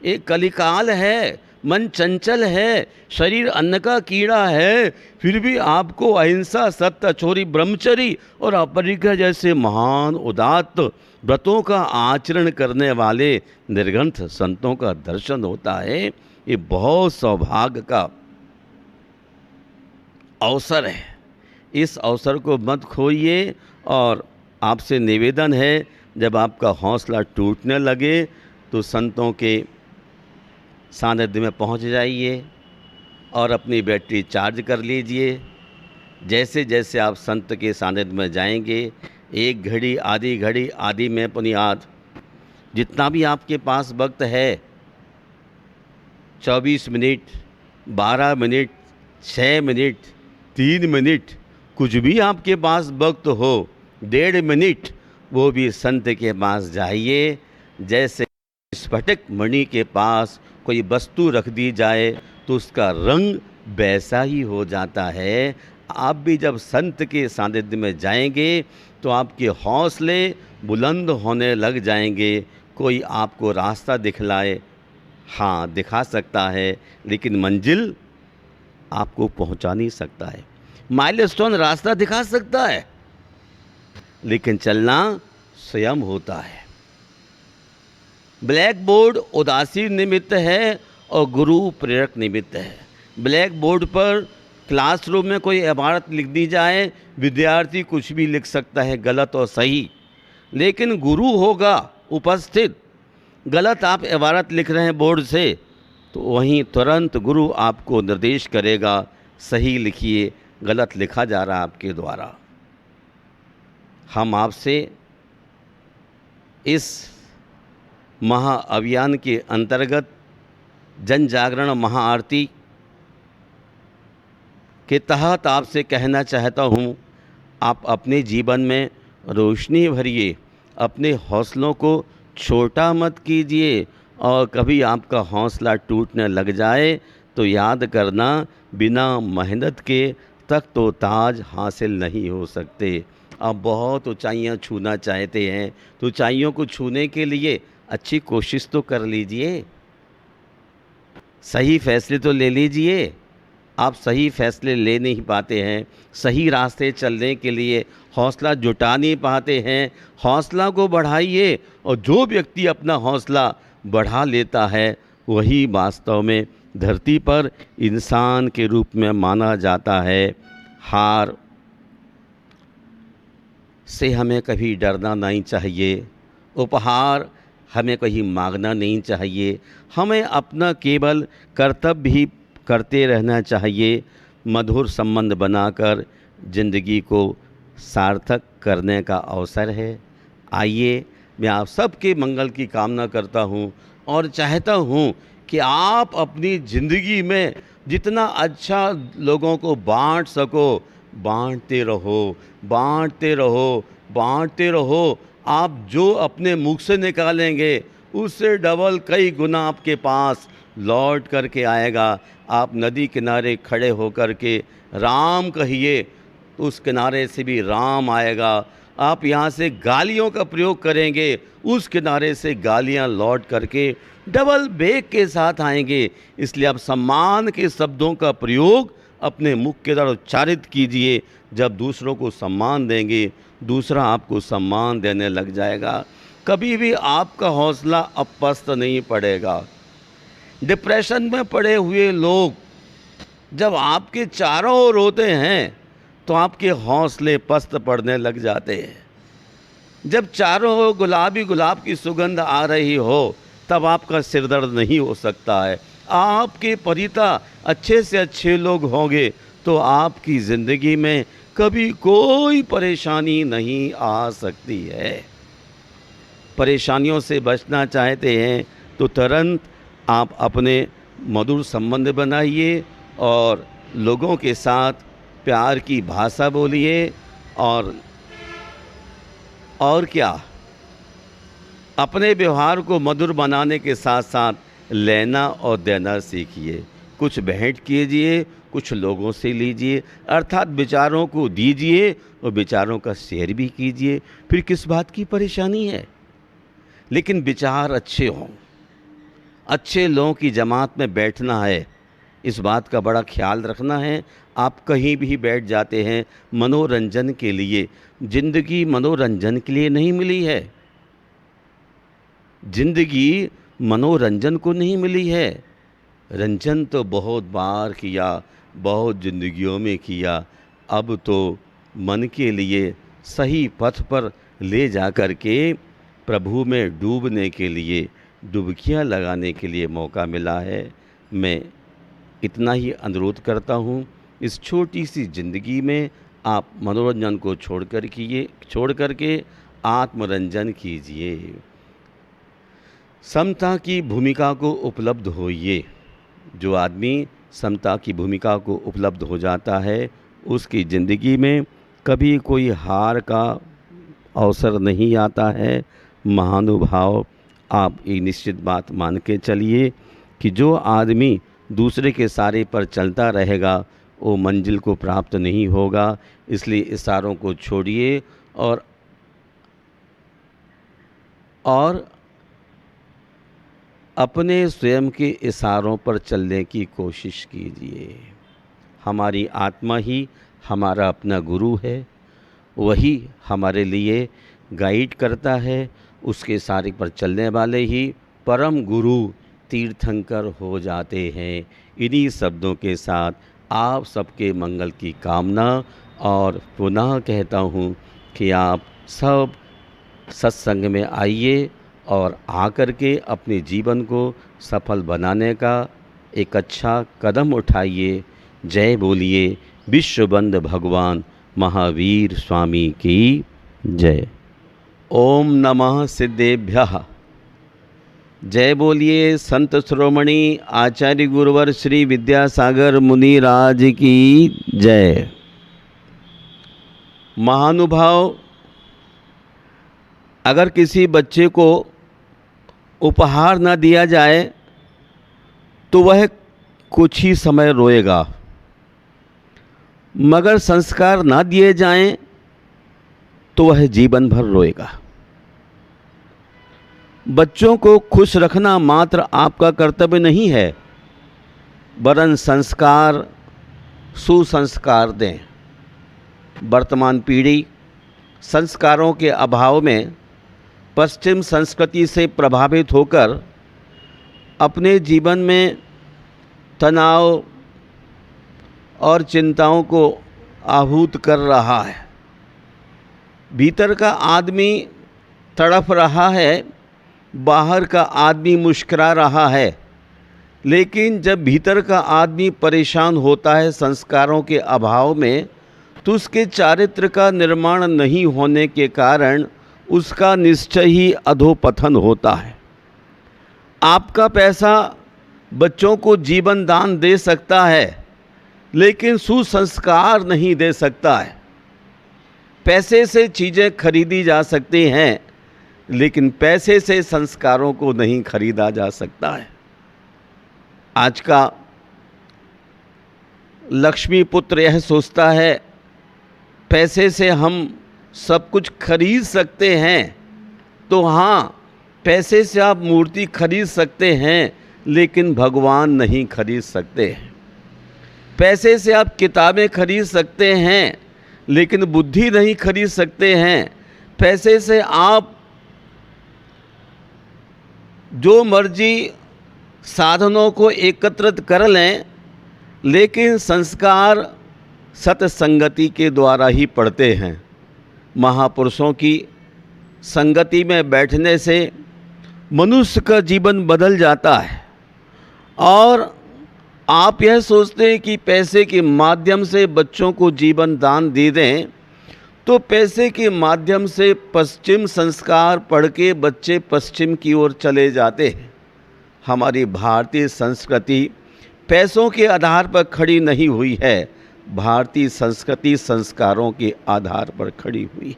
एक कलिकाल है, मन चंचल है, शरीर अन्न का कीड़ा है, फिर भी आपको अहिंसा, सत्य, अछोरी, ब्रह्मचरी और अपरिग्रह जैसे महान उदात्त व्रतों का आचरण करने वाले निर्ग्रंथ संतों का दर्शन होता है। ये बहुत सौभाग्य का अवसर है। इस अवसर को मत खोइए। और आपसे निवेदन है, जब आपका हौसला टूटने लगे तो संतों के सानिध्य में पहुंच जाइए और अपनी बैटरी चार्ज कर लीजिए। जैसे जैसे आप संत के सानिध्य में जाएंगे, 1 घड़ी, आधी घड़ी, आधी में पुनियाद, जितना भी आपके पास वक्त है, 24 मिनट, 12 मिनट, 6 मिनट, 3 मिनट, कुछ भी आपके पास वक्त हो, 1.5 मिनट, वो भी संत के पास जाइए। जैसे स्फटिक मणि के पास कोई वस्तु रख दी जाए तो उसका रंग वैसा ही हो जाता है। आप भी जब संत के सानिध्य में जाएंगे तो आपके हौसले बुलंद होने लग जाएंगे। कोई आपको रास्ता दिखलाए, हाँ दिखा सकता है, लेकिन मंजिल आपको पहुंचा नहीं सकता है। माइलस्टोन रास्ता दिखा सकता है, लेकिन चलना स्वयं होता है। ब्लैक बोर्ड उदासी निमित्त है और गुरु प्रेरक निमित्त है। ब्लैक बोर्ड पर क्लासरूम में कोई इबारत लिख दी जाए, विद्यार्थी कुछ भी लिख सकता है, गलत और सही, लेकिन गुरु होगा उपस्थित। गलत आप इबारत लिख रहे हैं बोर्ड से, तो वहीं तुरंत गुरु आपको निर्देश करेगा, सही लिखिए, गलत लिखा जा रहा है आपके द्वारा। हम आपसे इस महाअभियान के अंतर्गत जन जागरण महाआरती के तहत आपसे कहना चाहता हूँ, आप अपने जीवन में रोशनी भरिए, अपने हौसलों को छोटा मत कीजिए। और कभी आपका हौसला टूटने लग जाए तो याद करना, बिना मेहनत के तख्तो ताज हासिल नहीं हो सकते। आप बहुत ऊंचाइयां छूना चाहते हैं तो ऊंचाइयों को छूने के लिए अच्छी कोशिश तो कर लीजिए, सही फैसले तो ले लीजिए। आप सही फैसले ले नहीं पाते हैं, सही रास्ते चलने के लिए हौसला जुटा नहीं पाते हैं। हौसला को बढ़ाइए, और जो व्यक्ति अपना हौसला बढ़ा लेता है वही वास्तव में धरती पर इंसान के रूप में माना जाता है। हार से हमें कभी डरना नहीं चाहिए, उपहार हमें कहीं मांगना नहीं चाहिए। हमें अपना केवल कर्तव्य ही करते रहना चाहिए। मधुर संबंध बनाकर जिंदगी को सार्थक करने का अवसर है। आइए, मैं आप सबके मंगल की कामना करता हूँ और चाहता हूँ कि आप अपनी ज़िंदगी में जितना अच्छा लोगों को बांट सको, बांटते रहो, बांटते रहो, बांटते रहो। आप जो अपने मुख से निकालेंगे उससे डबल कई गुना आपके पास लौट करके आएगा। आप नदी किनारे खड़े होकर के राम कहिए, उस किनारे से भी राम आएगा। आप यहाँ से गालियों का प्रयोग करेंगे, उस किनारे से गालियाँ लौट करके डबल बेग के साथ आएंगे। इसलिए आप सम्मान के शब्दों का प्रयोग अपने मुख के द्वारा उच्चारित कीजिए। जब दूसरों को सम्मान देंगे, दूसरा आपको सम्मान देने लग जाएगा। कभी भी आपका हौसला अब पस्त नहीं पड़ेगा। डिप्रेशन में पड़े हुए लोग जब आपके चारों ओर होते हैं तो आपके हौसले पस्त पड़ने लग जाते हैं। जब चारों ओर गुलाबी गुलाब की सुगंध आ रही हो तब आपका सिर दर्द नहीं हो सकता है। आपके परिता अच्छे से अच्छे लोग होंगे तो आपकी ज़िंदगी में कभी कोई परेशानी नहीं आ सकती है। परेशानियों से बचना चाहते हैं तो तुरंत आप अपने मधुर संबंध बनाइए और लोगों के साथ प्यार की भाषा बोलिए। और क्या, अपने व्यवहार को मधुर बनाने के साथ साथ लेना और देना सीखिए। कुछ भेंट कीजिए, कुछ लोगों से लीजिए, अर्थात विचारों को दीजिए और विचारों का शेयर भी कीजिए। फिर किस बात की परेशानी है? लेकिन विचार अच्छे हों, अच्छे लोगों की जमात में बैठना है, इस बात का बड़ा ख्याल रखना है। आप कहीं भी बैठ जाते हैं मनोरंजन के लिए, ज़िंदगी मनोरंजन के लिए नहीं मिली है। ज़िंदगी मनोरंजन को नहीं मिली है। रंजन तो बहुत बार किया, बहुत ज़िंदगियों में किया। अब तो मन के लिए सही पथ पर ले जा कर के प्रभु में डूबने के लिए, डुबकियां लगाने के लिए मौका मिला है। मैं इतना ही अनुरोध करता हूँ, इस छोटी सी ज़िंदगी में आप मनोरंजन को छोड़ कर के आत्मरंजन कीजिए। समता की भूमिका को उपलब्ध होइए। जो आदमी समता की भूमिका को उपलब्ध हो जाता है, उसकी ज़िंदगी में कभी कोई हार का अवसर नहीं आता है। महानुभाव, आप एक निश्चित बात मान के चलिए कि जो आदमी दूसरे के सहारे पर चलता रहेगा वो मंजिल को प्राप्त नहीं होगा। इसलिए इशारों को छोड़िए और अपने स्वयं के इशारों पर चलने की कोशिश कीजिए। हमारी आत्मा ही हमारा अपना गुरु है, वही हमारे लिए गाइड करता है। उसके इशारे पर चलने वाले ही परम गुरु तीर्थंकर हो जाते हैं। इन्हीं शब्दों के साथ आप सबके मंगल की कामना, और पुनः कहता हूँ कि आप सब सत्संग में आइए और आकर के अपने जीवन को सफल बनाने का एक अच्छा कदम उठाइए। जय बोलिए विश्वबंद भगवान महावीर स्वामी की जय। ओम नमः सिद्धेभ्यः। जय बोलिए संत शिरोमणि आचार्य गुरुवर श्री विद्यासागर मुनि राज की जय। महानुभाव, अगर किसी बच्चे को उपहार न दिया जाए तो वह कुछ ही समय रोएगा, मगर संस्कार न दिए जाएं तो वह जीवन भर रोएगा। बच्चों को खुश रखना मात्र आपका कर्तव्य नहीं है, वरन संस्कार, सुसंस्कार दें। वर्तमान पीढ़ी संस्कारों के अभाव में पश्चिम संस्कृति से प्रभावित होकर अपने जीवन में तनाव और चिंताओं को आहूत कर रहा है। भीतर का आदमी तड़प रहा है, बाहर का आदमी मुस्कुरा रहा है। लेकिन जब भीतर का आदमी परेशान होता है संस्कारों के अभाव में, तो उसके चारित्र का निर्माण नहीं होने के कारण उसका निश्चय ही अधोपतन होता है। आपका पैसा बच्चों को जीवन दान दे सकता है, लेकिन सुसंस्कार नहीं दे सकता है। पैसे से चीज़ें खरीदी जा सकती हैं, लेकिन पैसे से संस्कारों को नहीं खरीदा जा सकता है। आज का लक्ष्मी पुत्र यह सोचता है पैसे से हम सब कुछ खरीद सकते हैं। तो हाँ, पैसे से आप मूर्ति खरीद सकते हैं, लेकिन भगवान नहीं खरीद सकते हैं। पैसे से आप किताबें खरीद सकते हैं, लेकिन बुद्धि नहीं खरीद सकते हैं। पैसे से आप जो मर्जी साधनों को एकत्रित कर लें, लेकिन संस्कार सत्संगति के द्वारा ही पड़ते हैं। महापुरुषों की संगति में बैठने से मनुष्य का जीवन बदल जाता है। और आप यह सोचते हैं कि पैसे के माध्यम से बच्चों को जीवन दान दे दें, तो पैसे के माध्यम से पश्चिम संस्कार पढ़ के बच्चे पश्चिम की ओर चले जाते हैं। हमारी भारतीय संस्कृति पैसों के आधार पर खड़ी नहीं हुई है, भारतीय संस्कृति संस्कारों के आधार पर खड़ी हुई है।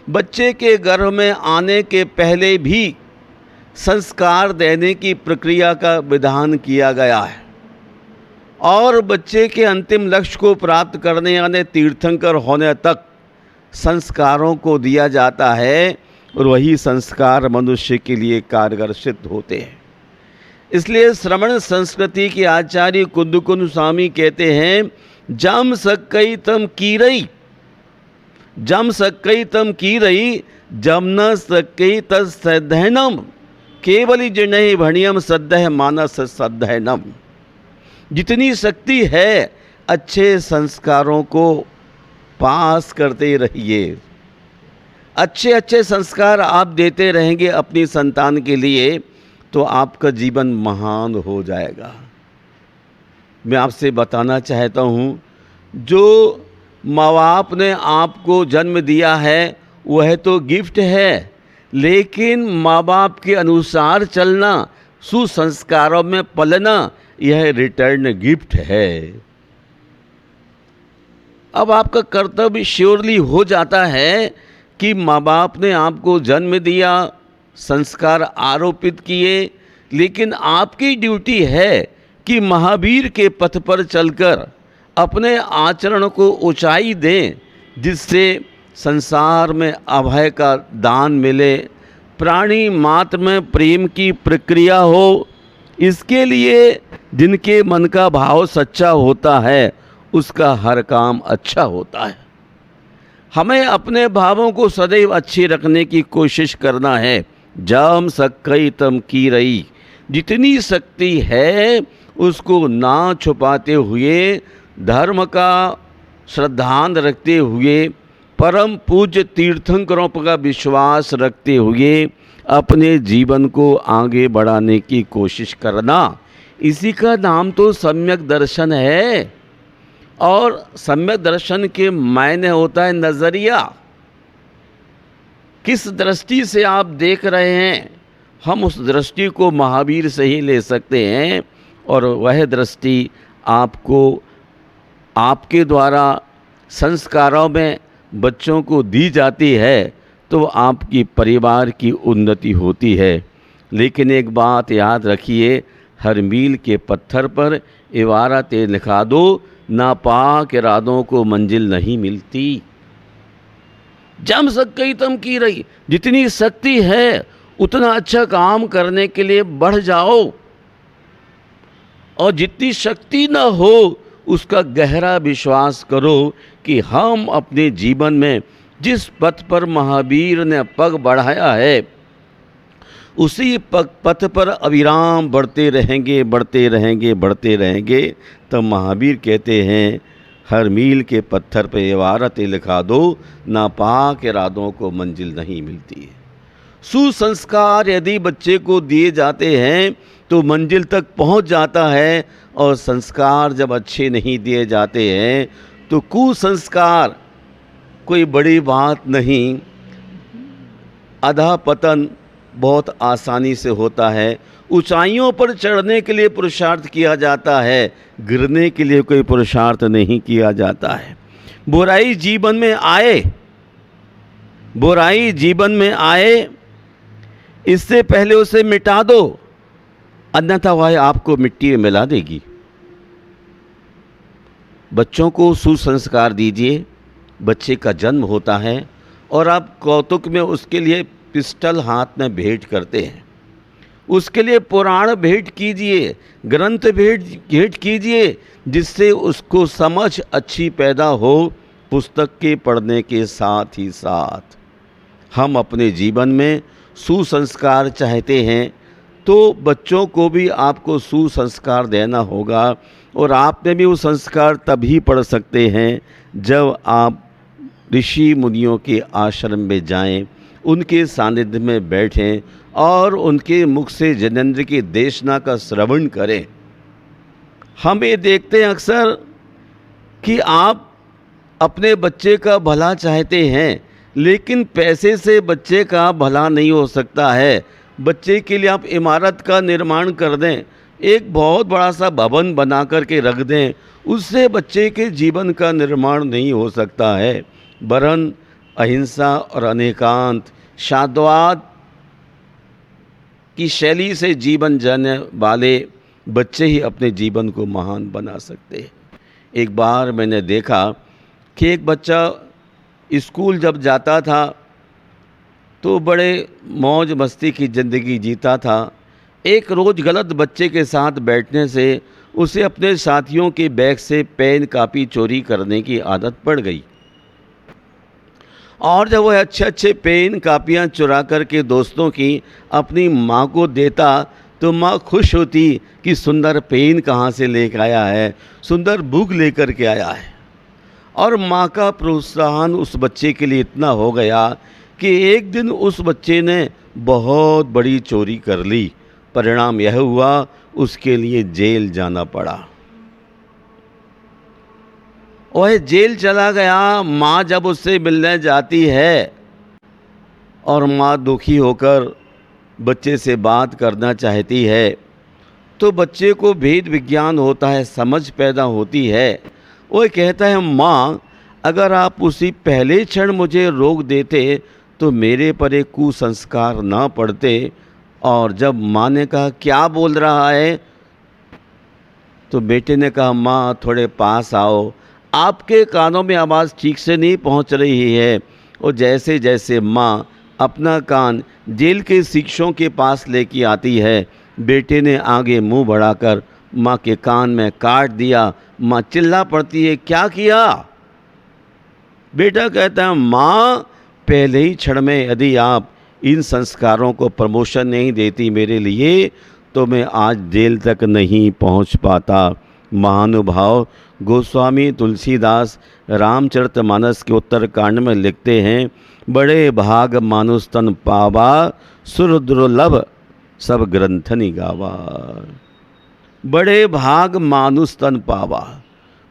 बच्चे के गर्भ में आने के पहले भी संस्कार देने की प्रक्रिया का विधान किया गया है। और बच्चे के अंतिम लक्ष्य को प्राप्त करने यानी तीर्थंकर होने तक संस्कारों को दिया जाता है और वही संस्कार मनुष्य के लिए कारगर सिद्ध होते हैं। इसलिए श्रमण संस्कृति के आचार्य कुद्दकुन स्वामी कहते हैं, जम सक्कई तम कीरई, जम सक्कई तम कीरई, जम न सक्कई तत्सदैनम, केवली जिनहि भणियम सद्दह मानस सद्दैनम। जितनी शक्ति है अच्छे संस्कारों को पास करते रहिए, अच्छे अच्छे संस्कार आप देते रहेंगे अपनी संतान के लिए तो आपका जीवन महान हो जाएगा। मैं आपसे बताना चाहता हूँ, जो माँ बाप ने आपको जन्म दिया है वह तो गिफ्ट है, लेकिन माँ बाप के अनुसार चलना, सुसंस्कारों में पलना, यह रिटर्न गिफ्ट है। अब आपका कर्तव्य श्योरली हो जाता है कि माँ बाप ने आपको जन्म दिया, संस्कार आरोपित किए, लेकिन आपकी ड्यूटी है कि महावीर के पथ पर चलकर अपने आचरण को ऊंचाई दें, जिससे संसार में अभय का दान मिले, प्राणी मात्र में प्रेम की प्रक्रिया हो। इसके लिए जिनके मन का भाव सच्चा होता है उसका हर काम अच्छा होता है। हमें अपने भावों को सदैव अच्छे रखने की कोशिश करना है। जम सक्कई तम कीरई, जितनी शक्ति है उसको ना छुपाते हुए, धर्म का श्रद्धांत रखते हुए, परम पूज्य तीर्थंकरों पर विश्वास रखते हुए अपने जीवन को आगे बढ़ाने की कोशिश करना, इसी का नाम तो सम्यक दर्शन है। और सम्यक दर्शन के मायने होता है नज़रिया, किस दृष्टि से आप देख रहे हैं, हम उस दृष्टि को महावीर से ही ले सकते हैं। और वह दृष्टि आपको आपके द्वारा संस्कारों में बच्चों को दी जाती है तो आपकी परिवार की उन्नति होती है। लेकिन एक बात याद रखिए, हर मील के पत्थर पर इबारतें लिखा दो, नापाक इरादों को मंजिल नहीं मिलती। जम सक्कई तम कीरई, जितनी शक्ति है उतना अच्छा काम करने के लिए बढ़ जाओ, और जितनी शक्ति न हो उसका गहरा विश्वास करो कि हम अपने जीवन में जिस पथ पर महावीर ने पग बढ़ाया है उसी पथ पर अविराम बढ़ते रहेंगे, बढ़ते रहेंगे, बढ़ते रहेंगे। तब महावीर कहते हैं, हर मील के पत्थर पर इबारतें लिखा दो, नापाक इरादों को मंजिल नहीं मिलती है। सुसंस्कार यदि बच्चे को दिए जाते हैं तो मंजिल तक पहुंच जाता है, और संस्कार जब अच्छे नहीं दिए जाते हैं तो कुसंस्कार कोई बड़ी बात नहीं, अधा पतन बहुत आसानी से होता है। ऊंचाइयों पर चढ़ने के लिए पुरुषार्थ किया जाता है, गिरने के लिए कोई पुरुषार्थ नहीं किया जाता है। बुराई जीवन में आए, बुराई जीवन में आए, इससे पहले उसे मिटा दो, अन्यथा वह आपको मिट्टी में मिला देगी। बच्चों को सुसंस्कार दीजिए। बच्चे का जन्म होता है और आप कौतुक में उसके लिए पिस्टल हाथ में भेंट करते हैं, उसके लिए पुराण भेंट कीजिए, ग्रंथ भेंट कीजिए, जिससे उसको समझ अच्छी पैदा हो। पुस्तक के पढ़ने के साथ ही साथ हम अपने जीवन में सुसंस्कार चाहते हैं तो बच्चों को भी आपको सुसंस्कार देना होगा। और आपने भी वो संस्कार तभी पढ़ सकते हैं जब आप ऋषि मुनियों के आश्रम में जाएं, उनके सानिध्य में बैठें और उनके मुख से जिनेंद्र की देशना का श्रवण करें। हम ये देखते हैं अक्सर कि आप अपने बच्चे का भला चाहते हैं, लेकिन पैसे से बच्चे का भला नहीं हो सकता है। बच्चे के लिए आप इमारत का निर्माण कर दें, एक बहुत बड़ा सा भवन बना कर के रख दें, उससे बच्चे के जीवन का निर्माण नहीं हो सकता है। वरन अहिंसा और अनेकांत, शाद्वाद की शैली से जीवन जीने वाले बच्चे ही अपने जीवन को महान बना सकते हैं। एक बार मैंने देखा कि एक बच्चा स्कूल जब जाता था तो बड़े मौज मस्ती की ज़िंदगी जीता था। एक रोज़ गलत बच्चे के साथ बैठने से उसे अपने साथियों के बैग से पेन कापी चोरी करने की आदत पड़ गई, और जब वह अच्छे अच्छे पेन कापियाँ चुरा कर के दोस्तों की अपनी माँ को देता तो माँ खुश होती कि सुंदर पेन कहाँ से लेकर आया है, सुंदर बुक लेकर के आया है। और माँ का प्रोत्साहन उस बच्चे के लिए इतना हो गया कि एक दिन उस बच्चे ने बहुत बड़ी चोरी कर ली। परिणाम यह हुआ उसके लिए जेल जाना पड़ा। वह जेल चला गया। माँ जब उससे मिलने जाती है और माँ दुखी होकर बच्चे से बात करना चाहती है तो बच्चे को भेद विज्ञान होता है, समझ पैदा होती है। वह कहता है, माँ अगर आप उसी पहले क्षण मुझे रोक देते तो मेरे पर एक कुसंस्कार ना पड़ते। और जब माँ ने कहा क्या बोल रहा है, तो बेटे ने कहा माँ थोड़े पास आओ, आपके कानों में आवाज़ ठीक से नहीं पहुँच रही है। और जैसे जैसे माँ अपना कान जेल के शिक्षकों के पास लेके आती है, बेटे ने आगे मुंह बढ़ाकर माँ के कान में काट दिया। माँ चिल्ला पड़ती है, क्या किया? बेटा कहता है, माँ पहले ही क्षण में यदि आप इन संस्कारों को प्रमोशन नहीं देती मेरे लिए तो मैं आज जेल तक नहीं पहुंच पाता। महानुभाव गोस्वामी तुलसीदास रामचरितमानस के उत्तरकांड में लिखते हैं, बड़े भाग मानुष तन पावा, सुर दुर्लभ सब ग्रंथनि गावा। बड़े भाग मानुष तन पावा,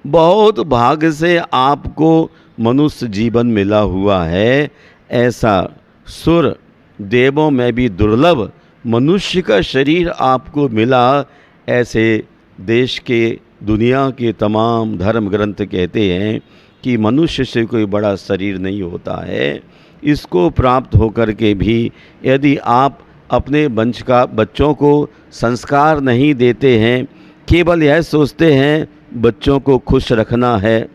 बहुत भाग्य से आपको मनुष्य जीवन मिला हुआ है। ऐसा सुर देवों में भी दुर्लभ मनुष्य का शरीर आपको मिला। ऐसे देश के दुनिया के तमाम धर्म ग्रंथ कहते हैं कि मनुष्य से कोई बड़ा शरीर नहीं होता है। इसको प्राप्त होकर के भी यदि आप अपने बच्चों को संस्कार नहीं देते हैं, केवल यह सोचते हैं बच्चों को खुश रखना है,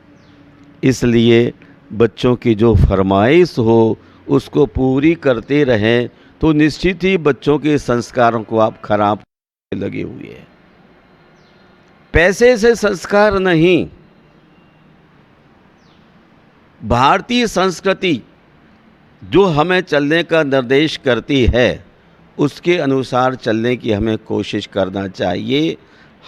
इसलिए बच्चों की जो फरमाइश हो उसको पूरी करते रहें, तो निश्चित ही बच्चों के संस्कारों को आप खराब लगे हुए हैं। पैसे से संस्कार नहीं। भारतीय संस्कृति जो हमें चलने का निर्देश करती है उसके अनुसार चलने की हमें कोशिश करना चाहिए।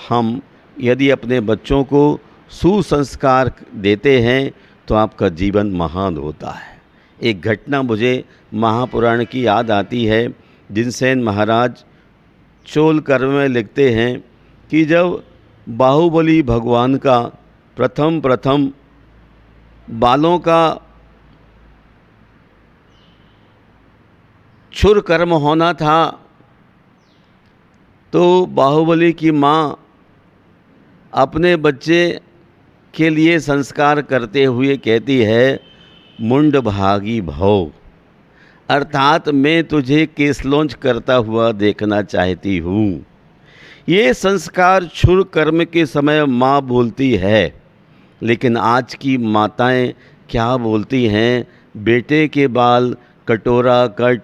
हम यदि अपने बच्चों को सुसंस्कार देते हैं तो आपका जीवन महान होता है। एक घटना मुझे महापुराण की याद आती है। जिनसेन महाराज चोल कर्म में लिखते हैं कि जब बाहुबली भगवान का प्रथम बालों का छुर कर्म होना था तो बाहुबली की माँ अपने बच्चे के लिए संस्कार करते हुए कहती है, मुंड भागी भव, अर्थात मैं तुझे केसलौंच करता हुआ देखना चाहती हूँ। ये संस्कार छुर कर्म के समय माँ बोलती है, लेकिन आज की माताएं क्या बोलती हैं, बेटे के बाल कटोरा कट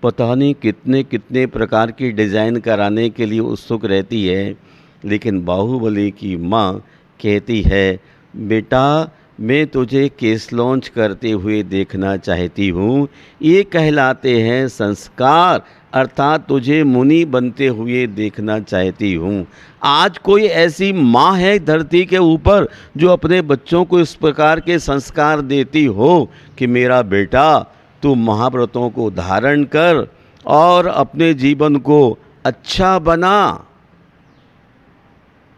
पता नहीं कितने कितने प्रकार की डिज़ाइन कराने के लिए उत्सुक रहती है। लेकिन बाहुबली की माँ कहती है, बेटा मैं तुझे केस लॉन्च करते हुए देखना चाहती हूँ। ये कहलाते हैं संस्कार, अर्थात तुझे मुनि बनते हुए देखना चाहती हूँ। आज कोई ऐसी माँ है धरती के ऊपर जो अपने बच्चों को इस प्रकार के संस्कार देती हो कि मेरा बेटा तू महाव्रतों को धारण कर और अपने जीवन को अच्छा बना।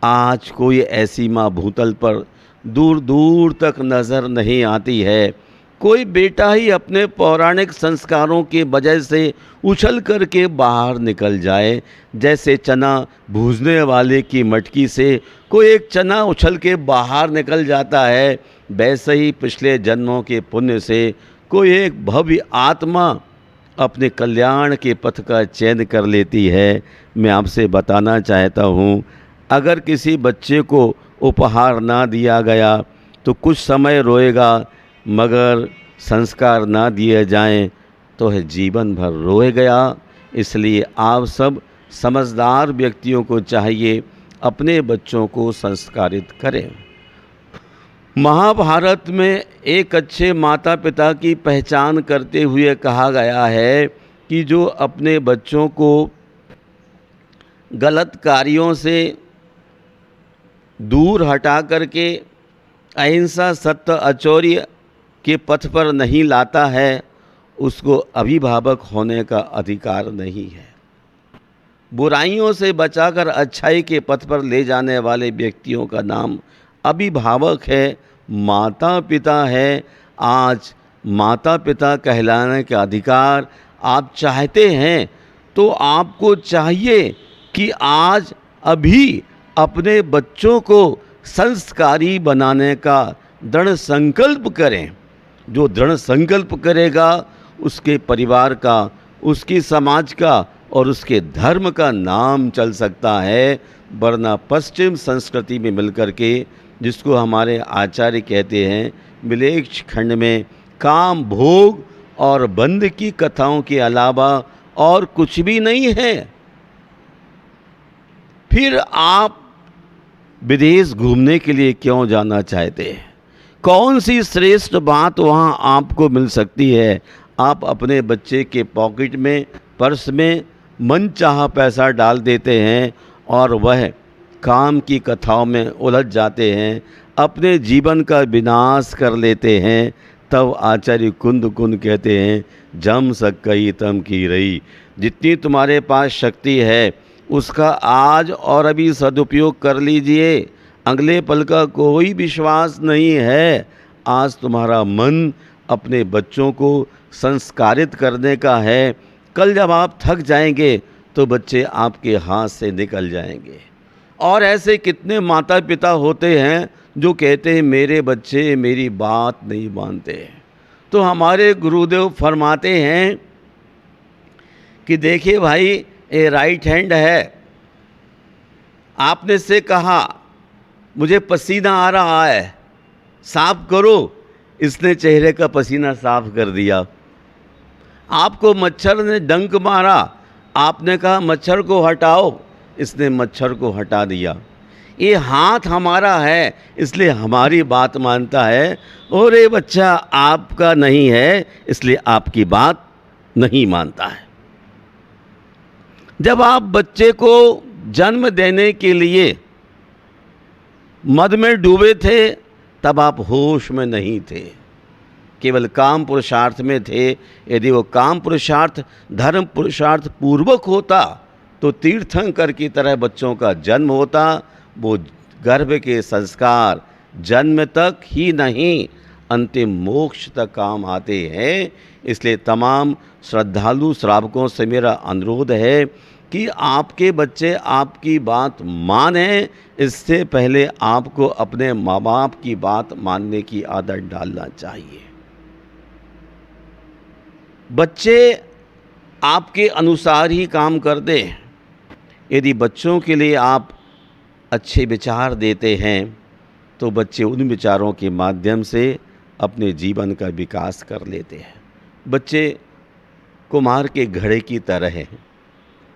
आज कोई ऐसी माँ भूतल पर दूर दूर तक नज़र नहीं आती है। कोई बेटा ही अपने पौराणिक संस्कारों के वजह से उछल कर के बाहर निकल जाए। जैसे चना भूजने वाले की मटकी से कोई एक चना उछल के बाहर निकल जाता है, वैसे ही पिछले जन्मों के पुण्य से कोई एक भव्य आत्मा अपने कल्याण के पथ का चयन कर लेती है। मैं आपसे बताना चाहता हूँ, अगर किसी बच्चे को उपहार ना दिया गया तो कुछ समय रोएगा, मगर संस्कार ना दिए जाएं तो है जीवन भर रोएगा। इसलिए आप सब समझदार व्यक्तियों को चाहिए अपने बच्चों को संस्कारित करें। महाभारत में एक अच्छे माता पिता की पहचान करते हुए कहा गया है कि जो अपने बच्चों को गलत कार्यों से दूर हटा करके अहिंसा, सत्य, अचौर्य के पथ पर नहीं लाता है, उसको अभिभावक होने का अधिकार नहीं है। बुराइयों से बचाकर अच्छाई के पथ पर ले जाने वाले व्यक्तियों का नाम अभिभावक है, माता पिता है। आज माता पिता कहलाने का अधिकार आप चाहते हैं तो आपको चाहिए कि आज अभी अपने बच्चों को संस्कारी बनाने का दृढ़ संकल्प करें। जो दृढ़ संकल्प करेगा उसके परिवार का, उसकी समाज का और उसके धर्म का नाम चल सकता है। वरना पश्चिम संस्कृति में मिलकर के, जिसको हमारे आचार्य कहते हैं, मिलेच्छ खंड में काम, भोग और बंध की कथाओं के अलावा और कुछ भी नहीं है। फिर आप विदेश घूमने के लिए क्यों जाना चाहते हैं? कौन सी श्रेष्ठ बात वहाँ आपको मिल सकती है? आप अपने बच्चे के पॉकेट में, पर्स में मनचाहा पैसा डाल देते हैं और वह काम की कथाओं में उलझ जाते हैं, अपने जीवन का विनाश कर लेते हैं। तब आचार्य कुंद कुंद कहते हैं, जम सकई तम की रही। जितनी तुम्हारे पास शक्ति है उसका आज और अभी सदुपयोग कर लीजिए। अगले पल का कोई विश्वास नहीं है। आज तुम्हारा मन अपने बच्चों को संस्कारित करने का है। कल जब आप थक जाएंगे तो बच्चे आपके हाथ से निकल जाएंगे। और ऐसे कितने माता पिता होते हैं जो कहते हैं मेरे बच्चे मेरी बात नहीं मानते। तो हमारे गुरुदेव फरमाते हैं कि देखिए भाई, ये राइट हैंड है, आपने से कहा मुझे पसीना आ रहा है, साफ करो। इसने चेहरे का पसीना साफ कर दिया। आपको मच्छर ने डंक मारा, आपने कहा मच्छर को हटाओ, इसने मच्छर को हटा दिया। ये हाथ हमारा है इसलिए हमारी बात मानता है, और ये बच्चा आपका नहीं है इसलिए आपकी बात नहीं मानता है। जब आप बच्चे को जन्म देने के लिए मद में डूबे थे तब आप होश में नहीं थे, केवल काम पुरुषार्थ में थे। यदि वो काम पुरुषार्थ धर्म पुरुषार्थ पूर्वक होता तो तीर्थंकर की तरह बच्चों का जन्म होता। वो गर्भ के संस्कार जन्म तक ही नहीं, अंतिम मोक्ष तक काम आते हैं। इसलिए तमाम श्रद्धालु श्रावकों से मेरा अनुरोध है कि आपके बच्चे आपकी बात माने, इससे पहले आपको अपने माँ बाप की बात मानने की आदत डालना चाहिए। बच्चे आपके अनुसार ही काम कर दें। यदि बच्चों के लिए आप अच्छे विचार देते हैं तो बच्चे उन विचारों के माध्यम से अपने जीवन का विकास कर लेते हैं। बच्चे कुम्हार के घड़े की तरह हैं,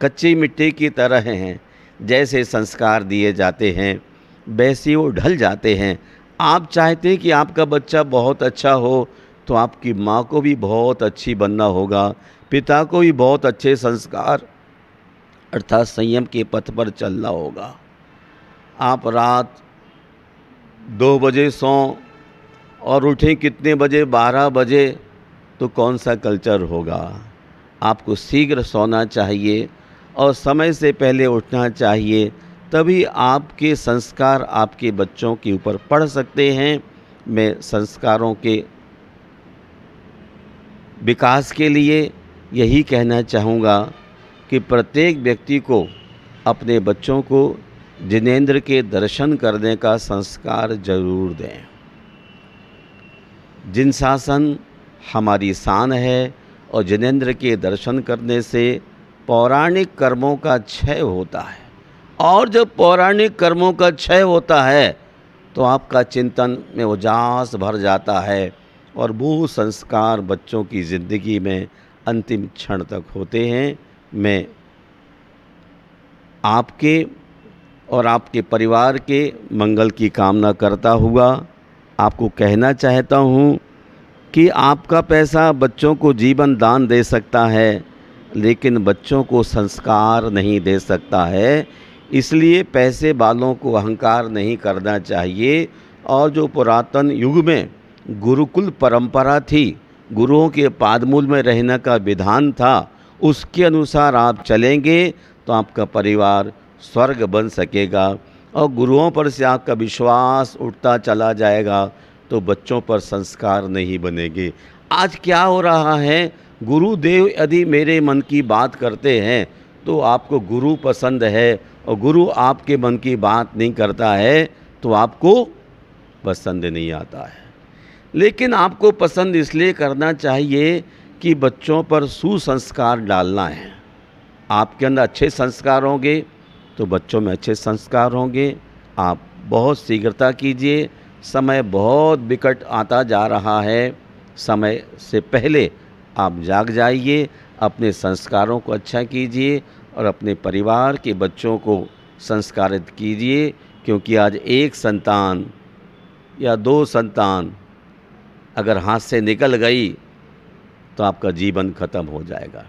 कच्ची मिट्टी की तरह हैं। जैसे संस्कार दिए जाते हैं वैसे वो ढल जाते हैं। आप चाहते हैं कि आपका बच्चा बहुत अच्छा हो तो आपकी माँ को भी बहुत अच्छी बनना होगा, पिता को भी बहुत अच्छे संस्कार अर्थात संयम के पथ पर चलना होगा। आप रात 2 बजे सों और उठें कितने बजे, 12 बजे, तो कौन सा कल्चर होगा? आपको शीघ्र सोना चाहिए और समय से पहले उठना चाहिए, तभी आपके संस्कार आपके बच्चों के ऊपर पड़ सकते हैं। मैं संस्कारों के विकास के लिए यही कहना चाहूँगा कि प्रत्येक व्यक्ति को अपने बच्चों को जिनेंद्र के दर्शन करने का संस्कार जरूर दें। जिन शासन हमारी शान है और जिनेंद्र के दर्शन करने से पौराणिक कर्मों का क्षय होता है। और जब पौराणिक कर्मों का क्षय होता है तो आपका चिंतन में उजास भर जाता है और वो संस्कार बच्चों की ज़िंदगी में अंतिम क्षण तक होते हैं। मैं आपके और आपके परिवार के मंगल की कामना करता हुआ आपको कहना चाहता हूँ कि आपका पैसा बच्चों को जीवन दान दे सकता है, लेकिन बच्चों को संस्कार नहीं दे सकता है। इसलिए पैसे वालों को अहंकार नहीं करना चाहिए। और जो पुरातन युग में गुरुकुल परंपरा थी, गुरुओं के पादमूल में रहने का विधान था, उसके अनुसार आप चलेंगे तो आपका परिवार स्वर्ग बन सकेगा। और गुरुओं पर से आपका विश्वास उठता चला जाएगा तो बच्चों पर संस्कार नहीं बनेंगे। आज क्या हो रहा है, गुरुदेव यदि मेरे मन की बात करते हैं तो आपको गुरु पसंद है, और गुरु आपके मन की बात नहीं करता है तो आपको पसंद नहीं आता है। लेकिन आपको पसंद इसलिए करना चाहिए कि बच्चों पर सुसंस्कार डालना है। आपके अंदर अच्छे संस्कार होंगे तो बच्चों में अच्छे संस्कार होंगे। आप बहुत शीघ्रता कीजिए, समय बहुत विकट आता जा रहा है। समय से पहले आप जाग जाइए, अपने संस्कारों को अच्छा कीजिए और अपने परिवार के बच्चों को संस्कारित कीजिए, क्योंकि आज एक संतान या दो संतान अगर हाथ से निकल गई तो आपका जीवन खत्म हो जाएगा।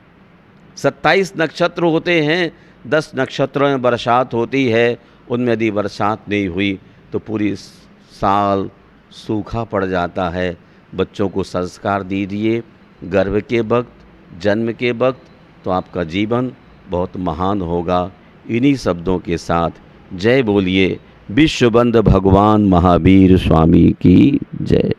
27 नक्षत्र होते हैं, 10 नक्षत्रों में बरसात होती है, उनमें यदि बरसात नहीं हुई तो पूरी साल सूखा पड़ जाता है। बच्चों को संस्कार दीजिए गर्भ के वक्त, जन्म के वक्त, तो आपका जीवन बहुत महान होगा। इन्हीं शब्दों के साथ जय बोलिए विश्वबंध भगवान महावीर स्वामी की जय।